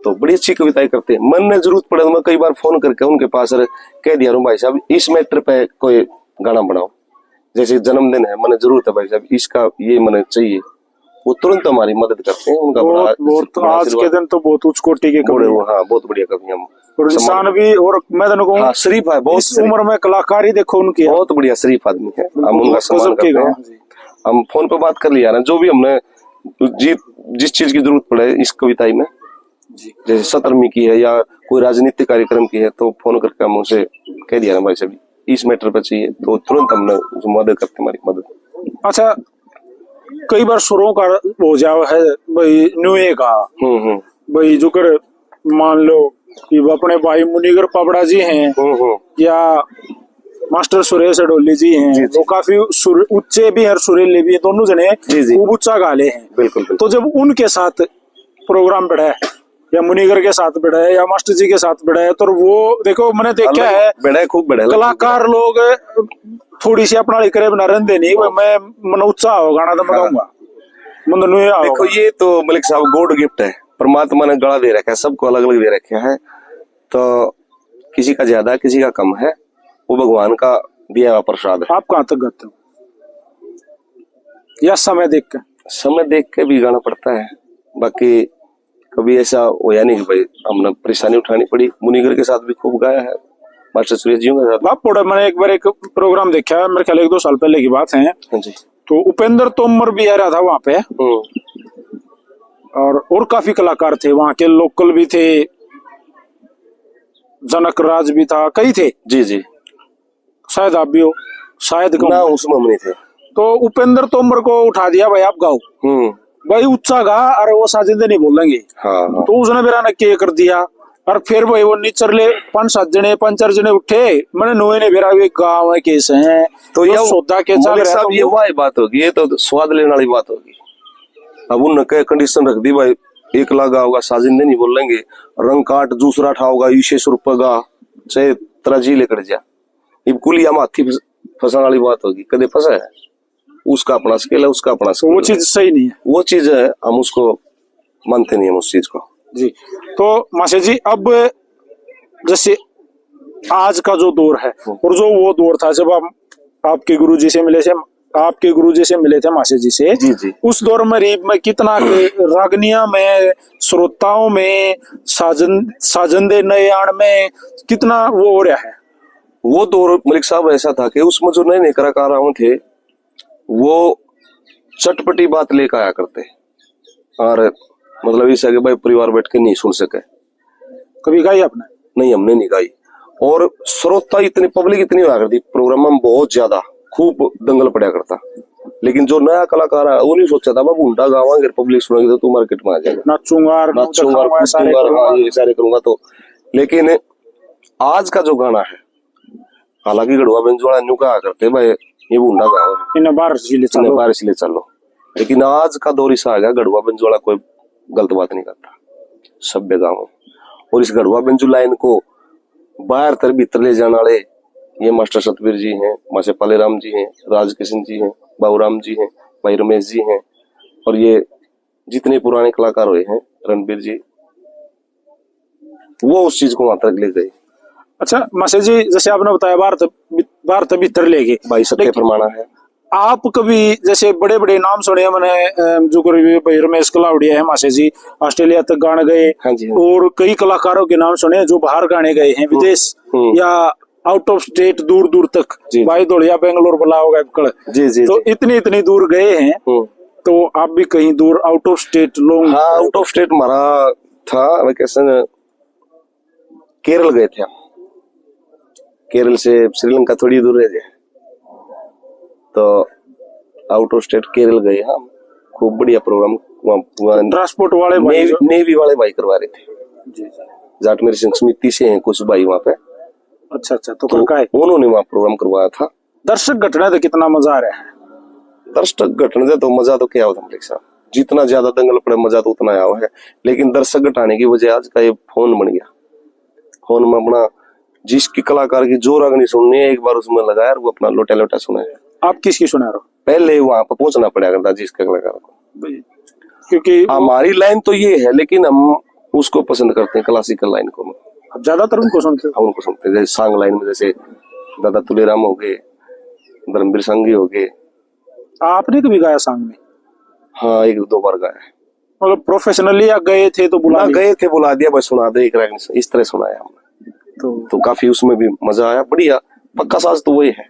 तो बड़ी अच्छी कविताएं करते हैं। मन में जरूरत पड़े तो मैं कई बार फोन करके उनके पास कह दिया हूँ, भाई साहब इस मैटर पे कोई गाना बनाओ। जैसे जन्मदिन है, मैंने जरूरत है भाई साहब इसका, ये मैंने चाहिए, वो तुरंत हमारी मदद करते हैं। उनका बहुत आज के दिन तो बहुत उच्च कोटि के कवि, हाँ बहुत बढ़िया कवि हम, और इंसान भी, और मैं तो कहूँ शरीफ है बहुत, इस उम्र में कलाकारी देखो उनकी, बहुत बढ़िया शरीफ आदमी है, हम उनका सम्मान करते हैं। हम फोन पे बात कर लिया ना, जो भी हमने जिस चीज की जरूरत पड़े इस कविताई में, जैसे 17वीं की है या कोई राजनीतिक कार्यक्रम की है, तो फोन करके हम उनसे कह दिया ना भाई साहब इस मैटर पर चाहिए, तो तुरंत हमने मदद करते, हमारी मदद। अच्छा, कई बार सुरों का हो जाओ है भाई नुए का, भाई जो कर मान लो कि अपने भाई मुनिगर पापड़ा जी हैं या मास्टर सुरेश अडोली जी हैं, वो काफी उच्चे भी और सुरीले भी, दोनों जने खूब ऊंचा गाले हैं। बिल्कुल। तो जब उनके साथ प्रोग्राम बढ़ा है या मुनिगर के साथ बढ़ा है या मास्टर जी के साथ बढ़ा है, तो वो देखो मैंने देखा है बड़ा खूब बड़ा कलाकार लोग थोड़ी सी अपना करे बना रहते नहीं, मैं मन उत्साह हो गाना तो मैं गाऊंगा। देखो ये तो मलिक साहब गॉड गिफ्ट है, परमात्मा ने गला दे रखा है, सबको अलग अलग दे रखा है, तो किसी का ज्यादा किसी का कम है, वो भगवान का दिया हुआ प्रसाद है। आप कहाँ तक गाते हो या समय देख के? समय देख के भी गाना पड़ता है, बाकी कभी ऐसा होया नहीं कि भाई हमने परेशानी उठानी पड़ी। मुनिगर के साथ भी खूब गाया है, मास्टर सुरेश जी के साथ। आप मैंने एक बार एक प्रोग्राम देखा है, मेरे ख्याल 1-2 साल पहले की बात है, तो उपेंद्र तोमर भी आ रहा था वहां पे, और काफी कलाकार थे वहां के, लोकल भी थे, जनक राज भी था, कई थे जी, शायद आप भी हो, शायद ना उसमें हम नहीं थे। तो उपेंद्र तोमर को उठा दिया, भाई आप गाओ, भाई उच्चा गा, अरे वो साजिंदे नहीं बोलेंगे। हाँ। तो उसने मेरा नक्की कर दिया, और फिर भाई वो निचरले 5-7 जने 5-4 जने उठे, मैंने नोए ने मेरा भी गाँव है केस है, तो ये सौदा के चल रहा है, ये वाही बात होगी, ये तो स्वाद लेने वाली बात होगी। अब उन्होंने कंडीशन रख दी भाई 1 लाख होगा, साजिंदे नहीं बोलेंगे, रंग काट दूसरा ठाओगा, 20 रुपये का, चाहे तरजी लेकर जा, कुलिया माथी फंसाने वाली बात होगी, कदे फंसा है, उसका अपना स्केल है, उसका अपना स्केल, वो चीज सही नहीं है, वो चीज है, हम उसको मानते नहीं हम उस चीज को जी। तो मास्टर जी, अब जैसे आज का जो दौर है और जो वो दौर था जब हम आपके गुरुजी से मिले थे, आपके गुरुजी से मिले थे मास्टर जी से, जी। उस दौर में रीब में कितना रागनिया में, श्रोताओं में, साजंदे नयाण में कितना वो हो रहा है। वो दौर मलिक साहब ऐसा था कि उसमें जो नए नए कलाकार थे वो चटपटी बात लेकर आया करते, और मतलब इस आगे भाई परिवार बैठ के नहीं सुन सके। कभी गाई आपने? नहीं, हमने नहीं गाई। और श्रोता इतनी, पब्लिक इतनी हुआ करती प्रोग्राम में, बहुत ज्यादा खूब दंगल पड़ा करता, लेकिन जो नया कलाकार है वो नहीं सोचा था बाबू उंडा गावांगे पब्लिक सुनेगी तो तू मार्केट में आ जाएगा, नाचूंगा ये सारे करूंगा। तो लेकिन आज का जो गाना है, हालांकि गढ़वा बेंजोड़ा न्यू कहा करते भाई ये बुंडा गाँव है, इन्हें बाहर से ले चलो, लेकिन आज का दौर ऐसा आ गया, गढ़वा बेंजोड़ा कोई गलत बात नहीं करता, सभ्य गाँव है। और इस गढ़वा बेंजू लाइन को बाहर तर भीतर ले जाने वाले ये मास्टर सतवीर जी हैं, मासे पालेराम जी हैं, राज किशन जी हैं, बाबूराम जी हैं, भाई रमेश जी हैं, और ये जितने पुराने कलाकार हुए हैं, रणबीर जी, वो उस चीज को वहां तक ले गए। अच्छा मास्टर जी, जैसे आपने बताया बाहर तक भीतर ले गए, भाई सत्य प्रमाणा है। आप कभी जैसे बड़े बड़े नाम सुने मैंने, जो भाई रमेश कलावड़िया है मास्टर जी, ऑस्ट्रेलिया तक गाने गए, हाँ जी। और कई कलाकारों के नाम सुने जो बाहर गाने गए हैं, विदेश या आउट ऑफ स्टेट, दूर दूर तक, भाई दौड़िया बेंगलोर बोला होगा जी, तो इतनी दूर गए हैं, तो आप भी कहीं दूर आउट ऑफ स्टेट लोग? हाँ, आउट ऑफ स्टेट हमारा था वेकेशन, केरल गए थे हम, केरल से श्रीलंका थोड़ी दूर है, तो आउट ऑफ स्टेट केरल गए हम, खूब बढ़िया प्रोग्राम, ट्रांसपोर्ट वाले नेवी वाले भाई करवा रहे थे, जाट मेरी समिति से हैं कुछ भाई वहाँ पे। अच्छा, तो उन्होंने वहाँ प्रोग्राम करवाया था। दर्शक घटना तो कितना मजा आ रहा है, दर्शक घटना तो मजा तो क्या होता है साहब, जितना ज्यादा दंगल पड़े मजा तो उतना आया है, लेकिन दर्शक घटाने की वजह आज का ये फोन बन गया। फोन में अपना जिसकी कलाकार की जो रागनी सुननी है एक बार उसमें लगाया और वो अपना लोटा लोटा सुना है। आप किसकी सुना रहे हो? पहले वहां पर पहुंचना पड़ा करता जिसके कलाकार को, क्योंकि हमारी लाइन तो ये है लेकिन हम उसको पसंद करते हैं, क्लासिकल लाइन को। आप ज्यादातर उनको सुनते हो? हम उनको सुनते हैं, जैसे सांग लाइन में जैसे दादा तुलेराम हो गए, धर्मवीर संगी हो गए। आपने कभी गाया सांग में? हाँ, एक दो बार गाया है। मतलब प्रोफेशनली या गए थे तो बुला लिया? गए थे, बुला दिया, बस सुना दे एक रागनी, इस तरह सुनाया हमने। तो काफी उसमें भी मजा आया, बढ़िया। पक्का साज तो वही है।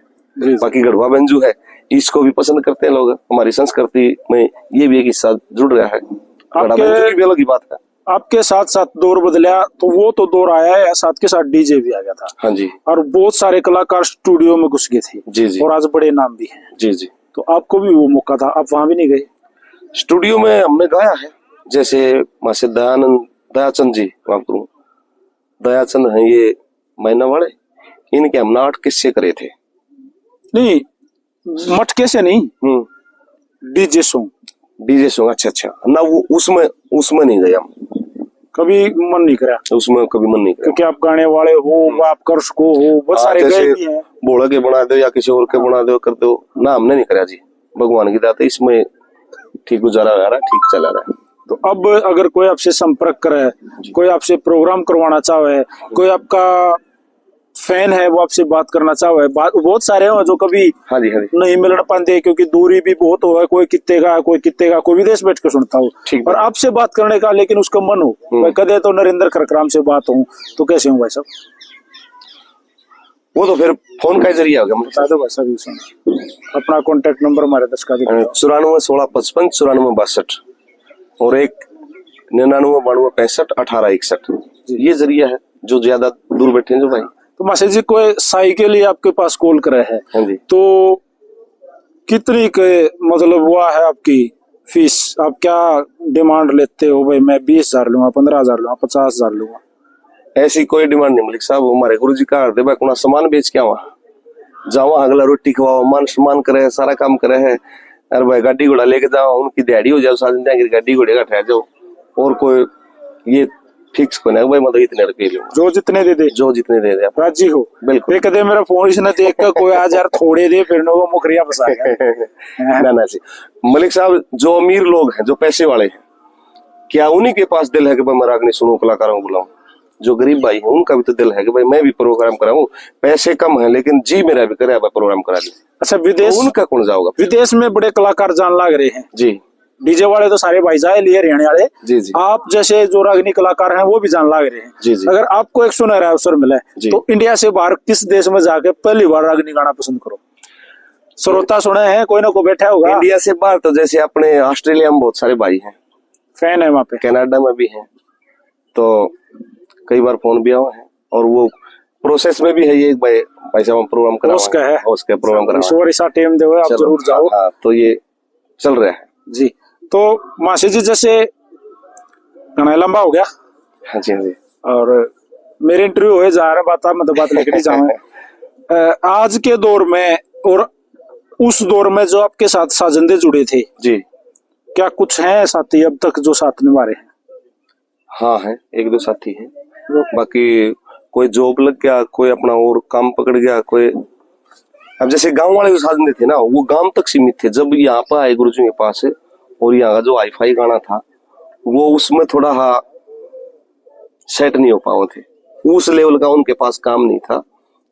बाकी गढ़वा बेंजू है, इसको भी पसंद करते हैं लोग। हमारी संस्कृति में ये भी एक हिस्सा जुड़ रहा है। गढ़वा बेंजू की भी अलग ही बात है। आपके साथ साथ दौर बदला तो वो तो दौर आया है, साथ के साथ डीजे भी आ गया था। हाँ जी। और बहुत सारे कलाकार स्टूडियो में घुस गए थे। जी जी। और आज बड़े नाम भी हैं। जी जी। तो आपको भी वो मौका था, आप वहां भी नहीं गए? स्टूडियो में हमने गाया है, जैसे मासे दयाचंद जी, दयाचंद है ये मैना वाले, इनके हमने 8 किस्से करे थे। नहीं, मटके से नहीं, डीजे सॉन्ग। डीजे सॉन्ग, अच्छा ना, वो उसमें नहीं गए हम, कभी मन नहीं करा? उसमें कभी मन नहीं करा, क्योंकि आप गाने वाले हो, आप कर्ष को हो, बहुत सारे गए भी हैं। बोला के बना दो या किसी और के बना दो, कर दो ना, हमने नहीं करा जी। भगवान की दात है, इसमें ठीक गुजारा आ रहा है, ठीक चला रहा है। तो अब अगर कोई आपसे संपर्क करे, कोई आपसे प्रोग्राम करवाना चाहे, कोई आपका फैन है वो आपसे बात करना चाहे, बहुत सारे हैं जो कभी हाँ जी नहीं मिलना पाते क्योंकि दूरी भी बहुत हो, कोई कितने का कोई विदेश बैठ के सुनता हो, और आपसे बात करने का लेकिन उसका मन हो, मैं कदे तो नरेंद्र खरकराम से बात हूँ तो कैसे हूँ भाई साहब? वो तो फिर फोन का जरिया हो गया। बता दो भाई साहब अपना कॉन्टेक्ट नंबर हमारे दर्शक 94 16 55 94 62 और 99 92 65 18 61, ये जरिया है जो ज्यादा दूर बैठे हैं जो भाई। तो मासी जी कोई साइकिल ही आपके पास कॉल करे है, हाँ जी, तो कितनी के मतलब हुआ है आपकी फीस? आप क्या डिमांड लेते हो? भाई मैं 20,000 लूंगा, 15,000 लूंगा, 50,000 लूंगा। ऐसी कोई डिमांड नहीं मलिक साहब। हमारे गुरु जी का हृदय भाई सामान बेच के आवा जाओ, अगला रोटी खवाओ, मान सम्मान करे, सारा काम करे है। अरे भाई गाड़ी घोड़ा लेके जाओ, उनकी दिहाड़ी हो जाओ, साथ गाड़ी घोड़े का ठहर जाओ, और कोई ये फिक्स को नहीं भाई, मतलब इतने रुपये लूंगा, जो जितने दे दे, जो जितने दे दे आप राजी हो। बिल्कुल। कदे मेरा फोन इसने देख कर कोई आज यार थोड़े दे, फिर वो मुखरिया फंसा ना ना जी मलिक साहब, जो अमीर लोग हैं, जो पैसे वाले हैं, क्या उन्हीं के पास दिल है कि भाई मैं रागनी सुनूं, कलाकारों को बुलाऊं? जो गरीब भाई है उनका भी तो दिल है कि भाई मैं भी प्रोग्राम कराऊं, पैसे कम है लेकिन जी मेरा भी करे प्रोग्राम करा दे। अच्छा, विदेश तो उनका कौन जाओगा? विदेश में बड़े कलाकार जान लाग रहे हैं जी, डीजे वाले तो सारे भाई जाए लिए हरियाणा वाले। जी जी। आप जैसे जो रागनी कलाकार हैं वो भी जान लाग रहे हैं। जी जी। अगर आपको एक सुनहरा अवसर मिले तो इंडिया से बाहर किस देश में जाके पहली बार रागनी गाना पसंद करो? श्रोता सुने हैं, कोई ना कोई बैठा होगा। इंडिया से बाहर तो जैसे अपने ऑस्ट्रेलिया में बहुत सारे भाई हैं, फैन है वहाँ पे, कनाडा में भी हैं, तो कई बार फोन भी आए हैं, और वो प्रोसेस में भी है ये भाई साहब प्रोग्राम करा उसका प्रोग्राम करा टीम दे आप जरूर जाओ। हाँ, तो ये चल रहा है जी। तो मासी जी जैसे गाना लंबा हो गया। हाँ जी, हाँ जी। और मेरे इंटरव्यू हो जा रहा बात, मतलब बात लेकर नहीं जाऊँ आज के दौर में और उस दौर में जो आपके साथ साजंदे जुड़े थे जी, क्या कुछ हैं साथी अब तक जो साथ निभा रहे हैं? हाँ है, एक दो साथी हैं, बाकी कोई जॉब लग गया, कोई अपना और काम पकड़ गया, कोई अब जैसे गांव वाले जो साजंदे थे ना वो गांव तक सीमित थे। जब यहाँ पर आए गुरुजी के पास है, और यहाँ का जो हाईफाई गाना था वो उसमें थोड़ा सेट नहीं हो पाए थे, उस लेवल का उनके पास काम नहीं था।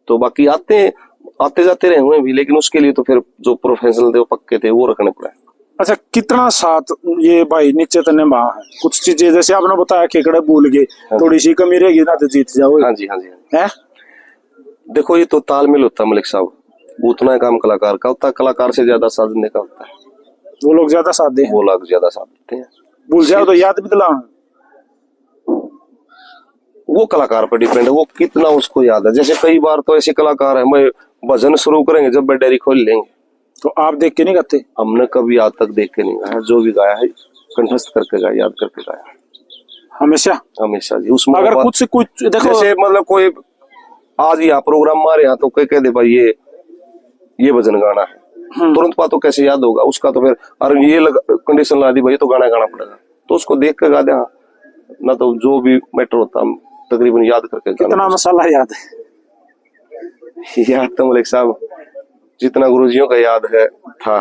तो बाकी आते जाते रहे हुए भी, लेकिन उसके लिए तो फिर जो प्रोफेशनल थे वो पक्के थे, वो रखने पड़े। अच्छा, कितना साथ ये भाई नीचे तने वहां है? कुछ चीजें जैसे आपने बताया केकड़े भूल गए, थोड़ी सी कमी रहेगी ना तो जीत जाओ। हाँ जी, हाँ जी, है। देखो ये तो तालमेल होता है मलिक साहब, उतना काम कलाकार का होता है, कलाकार से ज्यादा साजने का होता है। वो लोग ज्यादा साथ दे, वो लोग ज्यादा साथ देते हैं। भूल जाओ तो याद भी दिलाओ, वो कलाकार पर डिपेंड है, वो कितना उसको याद है। जैसे कई बार तो ऐसे कलाकार है, मैं भजन शुरू करेंगे जब डायरी खोल लेंगे तो आप देख के नहीं गाते? हमने कभी आज तक देख के नहीं गाया, जो भी गाया है कंठस्थ करके गाया, याद करके गाया हमेशा हमेशा जी। उसमें अगर कुछ देखो, जैसे मतलब कोई आज यहाँ प्रोग्राम मारे यहाँ तो कोई कह दे भाई ये भजन गाना है, तुरंत बातों कैसे याद होगा उसका, तो फिर अरे ये कंडीशन ला दी भाई तो गाना गाना पड़ेगा, तो उसको देख कर गा दे। हाँ, ना तो जो भी मैटर होता हम तकरीबन याद करके कितना मसाला याद है? याद तो मलिक साहब जितना गुरुजियों का याद है था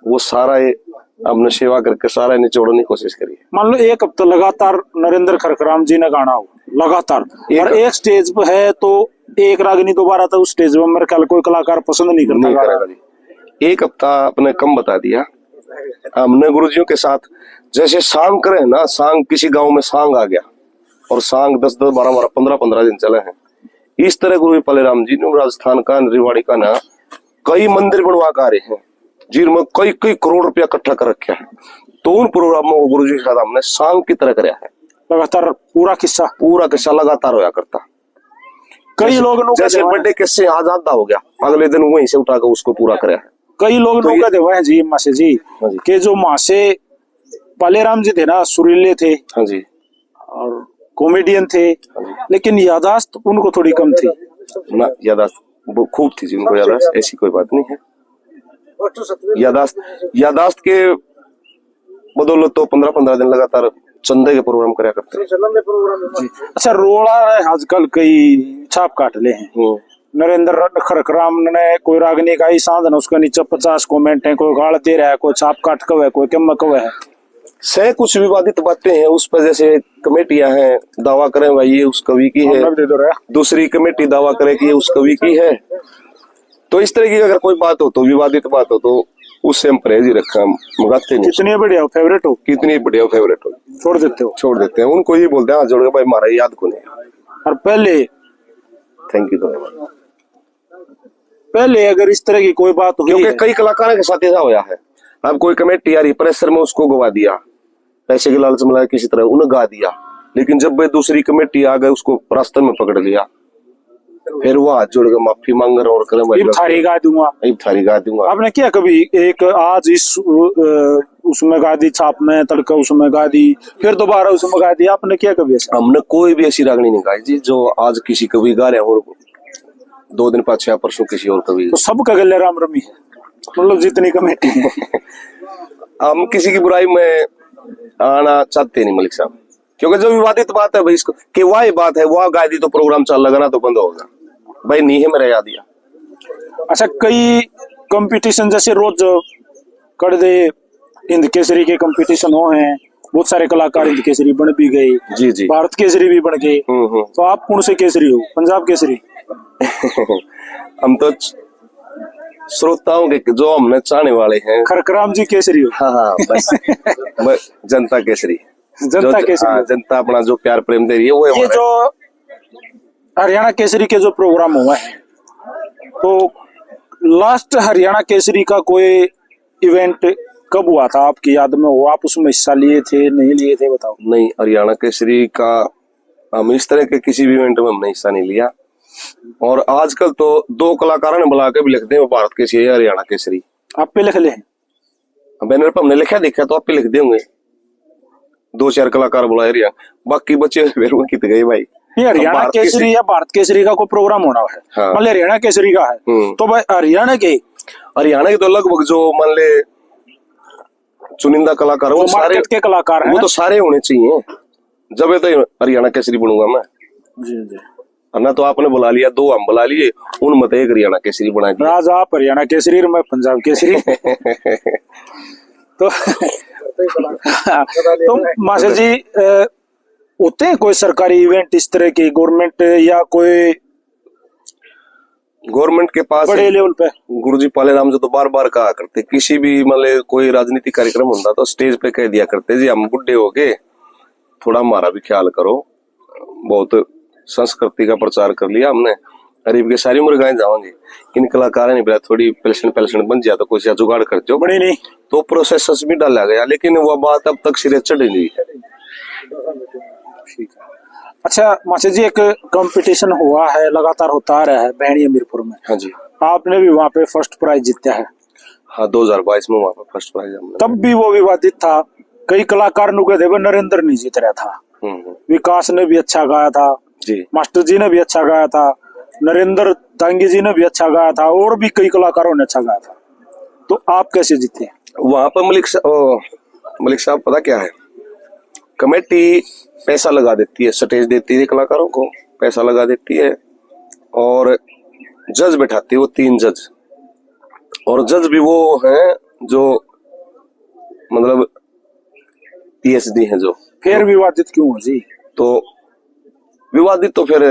वो सारा ये हमने सेवा करके सारा निचोड़ने की कोशिश करी। मान लो एक हफ्ता लगातार नरेंद्र खरखराम जी ने गाना हो लगातार, और एक स्टेज पे है तो एक रागनी दोबारा था उस स्टेज पे, मेरे ख्याल कोई कलाकार पसंद नहीं करता नहीं करेगा जी। एक हफ्ता आपने कम बता दिया। हमने गुरुजियों के साथ जैसे सांग करे ना, सांग किसी गांव में सांग आ गया और सांग 10-10, 12-12, 15-15 दिन चले हैं। इस तरह गुरु पालेराम जी ने राजस्थान का रिवाड़ी का ना कई मंदिर बनवा कर आ रहे हैं जिनमें कई कई करोड़ रुपया इकट्ठा कर रखा है। तो उन प्रोग्रामों को गुरु जी के साथ हमने सांग की तरह कराया है। लगातार पूरा किस्सा लगातार होया करता। कई लोग जैसे बर्थडे किस्से आज आधा हो गया, अगले दिन वहीं से उठाकर उसको पूरा कराया है। कई लोग तो कहते हुए हैं जी मासे जी हाँ जी, के जो मासे पालेराम जी थे ना सुरीले थे हाँ जी, और कॉमेडियन थे, लेकिन यादाश्त उनको थोड़ी कम थी ना। यादाश्त वो खूब थी जी उनको, यादाश्त ऐसी कोई बात नहीं है। यादाश्त के बदौलत तो 15-15 दिन लगातार चंदे के प्रोग्राम कराया करते हैं। अच्छा, रोड़ा है आजकल कई छाप काट ले हैं। नरेंद्र खरखराम ने कोई रागनी का ही साधन, उसके नीचे 50 कमेंट है, कोई गाड़ दे रहा है, कोई छाप काट कवे, कोई कम कवे है। से कुछ विवादित बातें हैं उस पर, जैसे कमेटियां हैं दावा करें भाई ये उस कवि की है, दूसरी कमेटी दावा करे कि ये उस कवि की है। तो इस तरह की अगर कोई बात हो तो विवादित बात हो तो उससे हम परहेज ही रखा, मंगाते नहीं। कितनी बढ़िया हो फेवरेट हो, कितनी बढ़िया फेवरेट हो, छोड़ देते हैं उनको, ये बोलते हैं हाथ जोड़ के भाई हमारा याद को नहीं। और पहले थैंक यू तो पहले अगर इस तरह की कोई बात हुई, क्योंकि कई कलाकारों के साथ ऐसा होया है। अब कोई कमेटी आ रही प्रेशर में उसको गवा दिया, पैसे के लालच में किसी तरह उन्हें गा दिया, लेकिन जब वे दूसरी कमेटी आ गई उसको रास्ते में पकड़ लिया, फिर वो हाथ जोड़ के माफी मांग रहा और करे थारी गा दूंगा। आपने क्या कभी एक आज इस उसमें गा दी छाप में, तड़का उसमें गा दी, फिर दोबारा उसमें गा दी, आपने क्या कभी ऐसा? हमने कोई भी ऐसी रागनी नहीं गाई जी जो आज किसी कवि गा रहे और 2 दिन पाँच 6 परसों किसी और कवि। तो सब का गले राम रमी है, मतलब जितनी कमेटी है। हम किसी की बुराई में आना चाहते नहीं मलिक साहब, क्योंकि जो विवादित बात है भाई इसको कि वह बात है, वह गा दी तो प्रोग्राम चल लगा ना तो बंद होगा भाई, नहीं है मेरा याद दिया। अच्छा, कई कंपटीशन जैसे रोज कर दे हिंद केसरी के कंपटीशन हो हैं, बहुत सारे कलाकार हिंद केसरी बन भी गए, जी जी, भारत केसरी भी बन गए। तो आप कौन से केसरी हो? पंजाब केसरी? हम तो श्रोताओं के जो हमने चाहने वाले हैं। खरखराम जी केसरी हो? हाँ बस जनता केसरी। जनता केसरी, जनता अपना जो प्यार प्रेम दे रही है वो ये जो हरियाणा केसरी के जो प्रोग्राम हुआ है, तो लास्ट हरियाणा केसरी का कोई इवेंट कब हुआ था आपकी याद में हो? आप उसमें हिस्सा लिए थे नहीं लिए थे बताओ? नहीं, हरियाणा केसरी का हम इस तरह के किसी भी इवेंट में हमने हिस्सा नहीं लिया। और आजकल तो 2 कलाकारों ने बुला के भी लिखते हैं भारत केसरी हरियाणा केसरी। आप पे लिख ले? बैनर पर हमने लिखा देखा तो आप पे लिख देंगे। 2-4 कलाकार बुलाए रिया, बाकी बच्चे कित गए भाई। ये हरियाणा केसरी या भारत केसरी का कोई प्रोग्राम होना है? हाँ। मान ले हरियाणा केसरी का है तो भाई हरियाणा के तो लगभग जो मान ले चुनिंदा कलाकार वो सारे के कलाकार हैं, वो तो सारे होने चाहिए, जब ये तो हरियाणा केसरी बनूंगा मैं। जी जी, ना तो आपने बुला लिया 2 हम बुला लिए, उन मत एक हरियाणा केसरी बना दिया। राज आप हरियाणा केसरी और मैं पंजाब केसरी। तो मास्टर जी होते हैं कोई सरकारी इवेंट इस तरह की गवर्नमेंट या कोई गवर्नमेंट के पास बड़े लेवल पे? गुरुजी पालेराम जी तो बार बार कहा करते, किसी भी मतलब कोई राजनीतिक कार्यक्रम होता तो स्टेज पे कह दिया करते जी हम बुढ़े हो गए, थोड़ा हमारा भी ख्याल करो। बहुत संस्कृति का प्रचार कर लिया हमने, गरीब के सारी उम्र गाए जाओगे, इन कलाकारों ने बोला थोड़ी पेंशन बन जाए तो कुछ जुगाड़ कर दो, बड़ी नहीं तो प्रोसेस भी डाला गया, लेकिन वह बात अब तक सिरे चढ़ नहीं है। अच्छा मास्टर जी, एक कंपटीशन हुआ है लगातार होता रहा है बहनी मीरपुर में। हाँ जी, आपने भी वहाँ पे फर्स्ट प्राइज जीता है? हाँ 2022 में वहाँ पे फर्स्ट प्राइज हमने। तब भी वो विवादित था, कई कलाकार नरेंद्र नहीं जीत रहा था, विकास ने भी अच्छा गाया था जी, मास्टर जी ने भी अच्छा गाया था, नरेंद्र दांगी जी ने भी अच्छा गाया था, और भी कई कलाकारों ने अच्छा गाया था। तो आप कैसे जीते? वहां पर मलिक साहब पता क्या है, कमेटी पैसा लगा देती है, स्टेज देती है कलाकारों को, पैसा लगा देती है और जज बैठाती है, वो 3 जज। और जज भी वो हैं जो मतलब पीएचडी हैं जो। फिर विवादित क्यों हो जी? तो विवादित तो फिर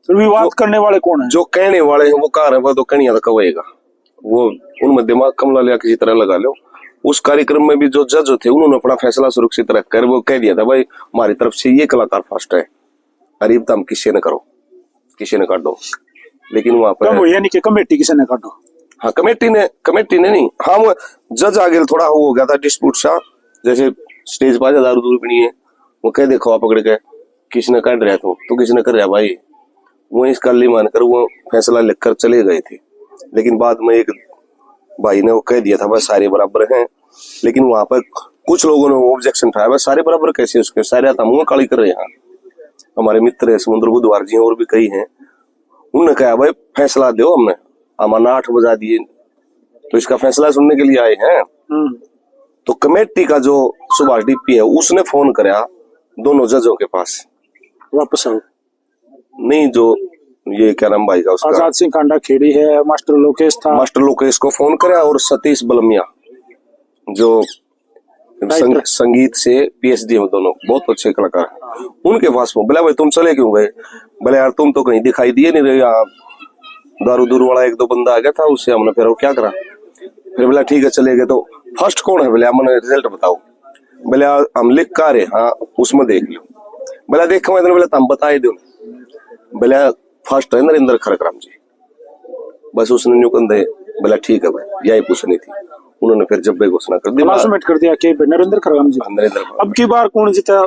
विवाद करने वाले कौन है? जो कहने वाले हैं वो कह रहे हैं, वो तो कहीं कहेगा, वो उनमें दिमाग कम लिया किसी तरह लगा लो। उस कार्यक्रम में भी जो जज थे उन्होंने अपना फैसला सुरक्षित रखकर वो कह दिया था, भाई हमारी तरफ से ये कलाकार फर्स्ट है, अरीब तो हम किसी ने करो, किसी ने काटो। लेकिन वहां पर यानी कि कमेटी किसी ने काटो? हाँ, कमेटी ने नहीं, हाँ वो जज आगे थोड़ा हो गया था डिस्प्यूट सा, जैसे स्टेज पर दारू दूर पीनी है, वो कह देखो आप पकड़ के किसने काट रहा तो किसने कर रहा भाई, वो इस कल मानकर वो फैसला लिखकर चले गए थे। लेकिन बाद में एक भाई ने वो कह दिया था बस सारे बराबर हैं, लेकिन वहां पर कुछ लोगों ने ऑब्जेक्शन उठाया, बस सारे बराबर कैसे, उसके सारे मुंह काली कर रहे हैं। हमारे मित्र है समुद्र बुधवार जी और भी कई हैं, उन्होंने कहा भाई फैसला दो, हमने हमारा 8 बजा दिए तो इसका फैसला सुनने के लिए आए हैं। तो कमेटी का जो सुभाष डीपी है उसने फोन कराया दोनों जजों के पास, वापस आओ नहीं जो ये क्या नाम भाई का उसका, आजाद सिंह कांडा खेड़ी है, मास्टर लोकेश था, मास्टर लोकेश को फोन कराया और सतीश बलमिया जो संगीत से पीएचडी है, दोनों बहुत अच्छे कलाकार, उनके पास में बोला भाई तुम चले क्यों गए? बोले यार तुम तो कहीं दिखाई दिए नहीं रहे, यहाँ दारू दूर वाला 1-2 बंदा आ गया था, उससे हमने फिर क्या करा। फिर बोला ठीक है चले गए, तो फर्स्ट कौन है? बोले हमने रिजल्ट बताओ। बोले हम लिख का रहे, हाँ उसमें देख लो। बोला देखो मैं, बोला हम बताए दो। बोले फर्स्ट है नरेंद्र खरकराम जी, बस उसने न्यू कंधे। बोला ठीक है भाई, यही पूछनी थी। उन्होंने फिर जब घोषणा कर दी, अनाउंसमेंट कर दिया कि नरेंद्र खरगाम जी। अब की बार कौन जीता?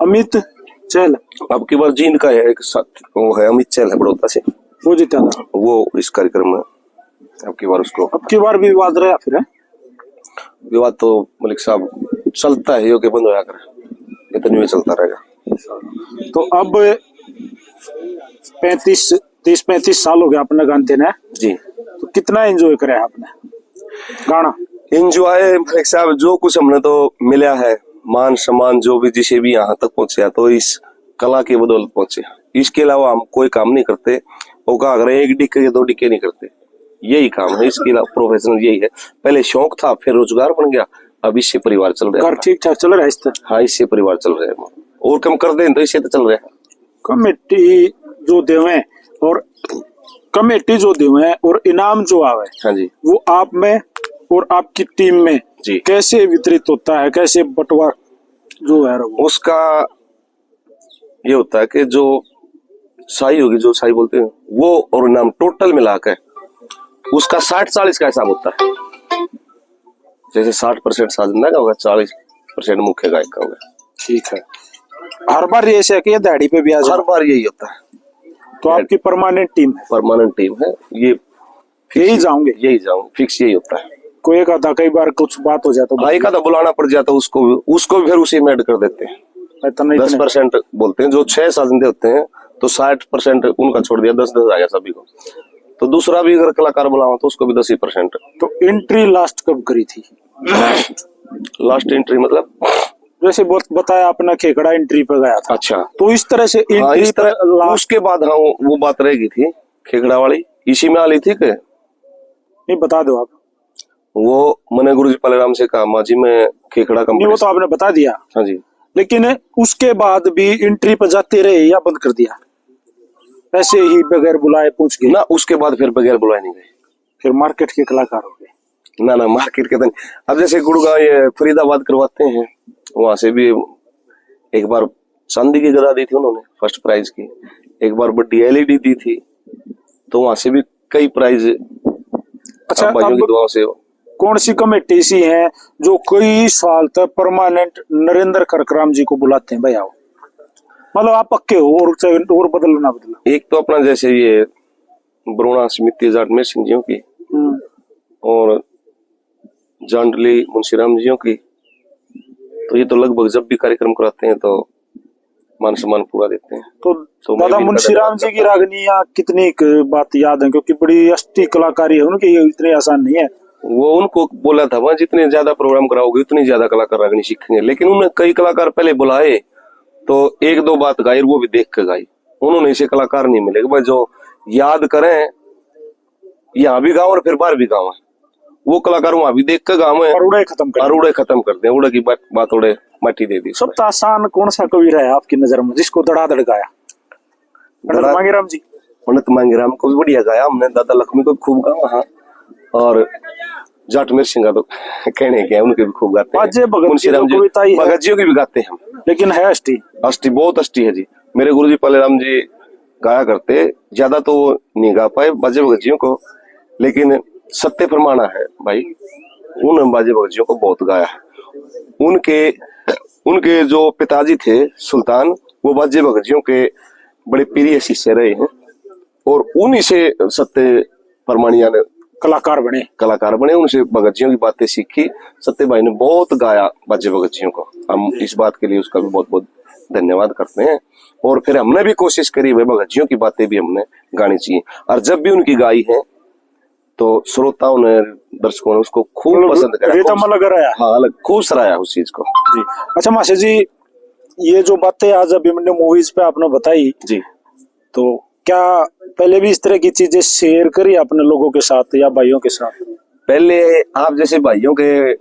अमित चहल। अब की बार जींद का है एक साथ, वो है अमित चहल है बड़ौदा से, वो जीता था वो इस कार्यक्रम में। अब की बार उसको, अब की बार भी विवाद रहा फिर है? विवाद तो मलिक साहब चलता है, योग्य बंद होया कर इतनी में चलता रहेगा। तो अब 30-35 साल हो गया अपने गाते ने जी, तो कितना एंजॉय करे आपने गाना? एंजॉय मलिक साहब जो कुछ हमने तो मिला है, मान सम्मान जो भी जिसे भी यहाँ तक पहुंचे तो इस कला की बदौलत पहुंचे। इसके अलावा हम कोई काम नहीं करते, वो कहा अगर 1 डिक्के के 2 डिक्के नहीं करते, यही काम है। इसके अलावा प्रोफेशनल यही है, पहले शौक था फिर रोजगार बन गया, अब इससे परिवार चल रहा है। ठीक ठाक चल रहा है इससे? हाँ इससे परिवार चल रहे हैं, और कम कर दें तो इससे तो चल रहा है। कमेटी जो देवे और कमेटी जो देवे और इनाम जो आवे, हाँ जी, वो आप में और आपकी टीम में जी कैसे वितरित होता है, कैसे बंटवार जो है वो? उसका ये होता है कि जो साई होगी, जो साई बोलते हैं वो, और इनाम टोटल मिलाकर उसका 60-40 का हिसाब होता है। जैसे 60% साजना का होगा, 40% मुख्य गायक का होगा। ठीक है। हर बार ये ऐसे है कि ये दाढ़ी पे भी आ जाए? हर बार यही होता है। तो आपकी परमानेंट टीम है? परमानेंट टीम है ये, यही जाऊंगे? यही जाऊंगे, फिक्स यही होता है। कोई एक आधा कई बार कुछ बात हो जाए तो एक आधा बुलाना पड़ जाता है, उसको भी फिर उसी में ऐड कर देते हैं। 10% बोलते हैं, जो 6 साजिंदे होते हैं तो 60% उनका छोड़ दिया, 10-10 आ गया सभी को। तो दूसरा भी अगर कलाकार बुलाओ तो उसको भी 10%। तो एंट्री लास्ट कब करी थी? लास्ट एंट्री मतलब जैसे बताया आपने खेकड़ा एंट्री पे गया था, अच्छा, तो इस तरह से एंट्री इस तरह उसके बाद हाँ वो बात रहेगी थी खेकड़ा वाली, इसी में आ ली थी। नहीं बता दो आप। वो मैंने गुरुजी पालेराम से कहा माँ जी मैं खेकड़ा कंपनी, वो तो आपने बता दिया। हाँ जी, लेकिन उसके बाद भी एंट्री पर जाते रहे या बंद कर दिया? ऐसे ही बगैर बुलाए पूछ गए? ना उसके बाद फिर बगैर बुलाए नहीं गए, फिर मार्केट के कलाकार हो गए? ना मार्केट के दिन। अब जैसे गुड़गांव ये फरीदाबाद करवाते हैं, वहां से भी एक बार चांदी की गदा दी थी उन्होंने फर्स्ट प्राइज की, एक बार बड़ी एलईडी दी थी, तो वहां से भी कई प्राइज। अच्छा, भाइयों की दुआओं से। कौन सी कमेटी सी है जो कई साल तक परमानेंट नरेंद्र खरकराम जी को बुलाते हैं भाई आओ, मतलब आप पक्के हो और बदलो ना बदलो? एक तो अपना जैसे ये बरोड़ा समिति जाटमेर सिंह जियों की, और जांडली मुंशीराम जियों की, तो ये तो लगभग जब भी कार्यक्रम कराते हैं तो मान सम्मान पूरा देते हैं। तो तो मैं दादा भी मुंशी राम जी की रागनियां कितनी बात याद है, क्योंकि बड़ी अष्टी कलाकारी है उनकी, इतनी आसान नहीं है। वो उनको बोला था वहां जितने ज्यादा प्रोग्राम कराओगे उतनी ज्यादा कलाकार रागनी सीखेंगे, लेकिन उन्होंने कई कलाकार पहले बुलाए तो एक दो बात गाई, वो भी देख के गाई। उन्होंने ऐसे कलाकार नहीं मिले भाई जो याद करें, यहाँ भी गाँव और फिर बाहर भी गाँव है, वो कलाकार वहां भी देख के गाँव है और उड़े खत्म कर, और उड़े खत्म कर दे, उड़े की बात उड़े मट्टी दे दी। सबसे आसान कौन सा कवि रहा है आपकी नजर में जिसको धड़ाधड़ गाया? पंडित मांगेराम जी। पंडित मांगेराम को भी बढ़िया गाया हमने, दादा लक्ष्मी को भी खूब गाया, हाँ, और जाटमेर सिंह का तो कहने क्या है, उनके भी खूब गाते हैं। मुंशीराम जी, भगत जी की भी गाते हैं हम, लेकिन है अष्टी, अष्टी बहुत अष्टी है जी। मेरे गुरुजी पालेराम जी गाया करते, ज्यादा तो नहीं गा पाए बाजे भगत जियों को, लेकिन सत्य प्रमाणा है भाई, उन बाजे भगत जियों को बहुत गाया है। उनके जो पिताजी थे सुल्तान, वो बाजे भगत जियों के बड़े प्रिय शिष्य रहे हैं, और उन्हीं से सत्य प्रमाणिया ने कलाकार बने, उनसे भगत जियों की बातें सीखी। सत्य भाई ने बहुत गाया बाजे भगत जियों को, हम इस बात के लिए उसका भी बहुत बहुत धन्यवाद करते हैं। और फिर हमने भी कोशिश करी भाई भगत जियों की बातें भी हमने गानी चाहिए, और जब भी उनकी गाई है तो श्रोताओं ने, दर्शकों ने उसको खूब पसंद करा, हाँ, अलग खूब सराहा उस चीज को जी। अच्छा मास्टर जी, ये जो बातें आज अभिमन्यु मूवीज पे आपने बताई जी, तो क्या पहले भी इस तरह की चीजें शेयर करी अपने लोगों के साथ या भाइयों के साथ? पहले आप जैसे भाइयों के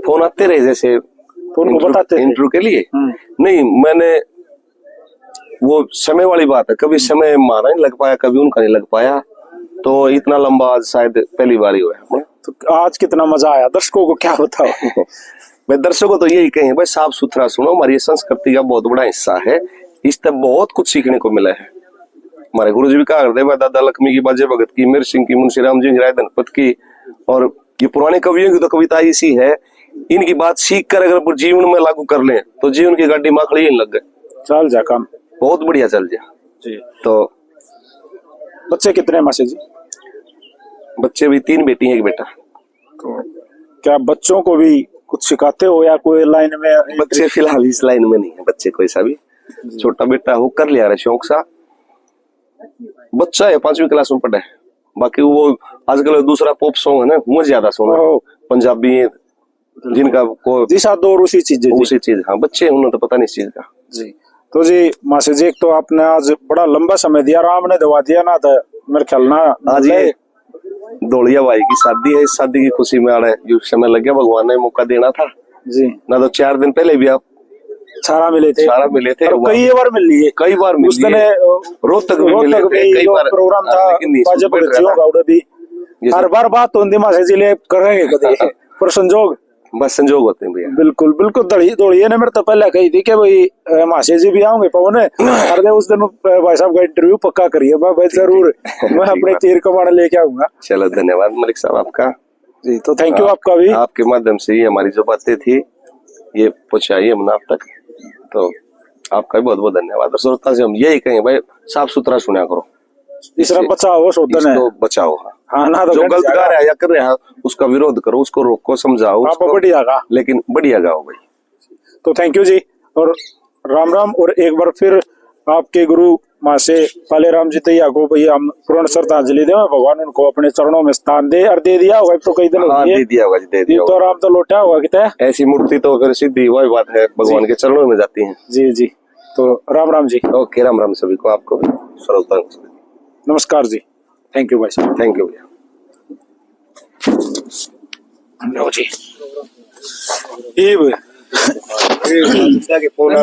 फोन आते रहे, जैसे तो उनको बताते थे इंटरव्यू के लिए? नहीं, मैंने वो समय वाली बात है, कभी समय हमारा नहीं लग पाया, कभी उनका नहीं लग पाया, तो इतना लंबा आज शायद पहली बार ही हुआ है। तो आज कितना मजा आया, दर्शकों को क्या बताओ? भाई दर्शकों को तो यही कहें भाई, साफ सुथरा सुनो, हमारी संस्कृति का बहुत बड़ा हिस्सा है, इससे बहुत कुछ सीखने को मिला है। हमारे गुरु जी भी कहा करते, दादा लक्ष्मी की, बाजे भगत की, मीर सिंह की, मुंशीराम जी, राय धनपत की, और ये पुराने कवियों की तो कविता इसी है। इनकी बात सीख कर अगर जीवन में लागू कर लें तो जीवन की गाड़ी माखड़ी ही लग गए, चल जा काम बहुत बढ़िया चल जा जी। तो बच्चे कितने मासी जी? बच्चे भी 3 बेटी हैं, 1 बेटा। तो क्या बच्चों को भी कुछ सिखाते हो या कोई लाइन में? बच्चे फिलहाल इस लाइन में नहीं है, बच्चे कोई सा भी। छोटा बेटा वो कर लिया रहा शौक सा, बच्चा है 5वीं क्लास में पढ़ा है। बाकी वो आजकल दूसरा पॉप सॉन्ग है ना, वो ज्यादा सुना, पंजाबी जिनका को दौर उसी चीज। हाँ, बच्चे उन्हें तो पता नहीं इस चीज का जी। तो जी मासी जी, एक तो आपने आज बड़ा लंबा समय दिया, राम ने दवा दिया ना, तो मेरे ख्याल ना आज ये दौड़िया भाई की शादी है, इस शादी की खुशी में आ रहा है, जो समय लग गया, भगवान ने मौका देना था जी। ना, तो 4 दिन पहले भी आप सारा मिले थे कई बार मिल लिए, कई बार मिल लिए, रोहतक भी मिले थे, कई बार प्रोग्राम था, हर बार बात होती मासी जी ले करेंगे कभी, पर संजोग, बस संजोग होते हैं भैया। बिल्कुल बिल्कुल। दौड़िए ने मेरे तो पहले कही थी कि भाई मासी जी भी आओगे पवन, हर उस दिन भाई साहब का इंटरव्यू पक्का करिए। भाई जरूर, मैं अपने तीर कमान लेके आऊंगा। चलो धन्यवाद मलिक साहब आपका जी। तो थैंक यू आपका भी, आपके माध्यम से ही हमारी जो बातें थी ये पहुंचाई हमने आप तक, तो आपका भी बहुत बहुत धन्यवाद। श्रोता से हम यही कहें भाई, साफ सुथरा सुना करो, इसरा बचाओ, शोधन है बचाओ, हाँ ना, तो जो गलत गा रहा है या कर रहा है उसका विरोध करो, उसको रोको, समझाओ, बढ़िया गा, लेकिन बढ़िया गाओ भाई। तो थैंक यू जी, और राम राम। और एक बार फिर आपके गुरु माँ से पालेराम जी तैया को भैया हम पूर्ण श्रद्धांजलि दे, भगवान उनको अपने चरणों में स्थान दे। और दे दिया होगा तो कई दिन दे दिया होगा, दे दिया तो राम तो लौटा होगा कितना, ऐसी मूर्ति तो अगर सिद्धि वही बात है, भगवान के चरणों में जाती है जी जी। तो राम राम जी। ओके, राम राम सभी को, आपको भी श्रोता नमस्कार जी। थैंक यू भाई साहब, थैंक यू भैया। लो जी, ये फोन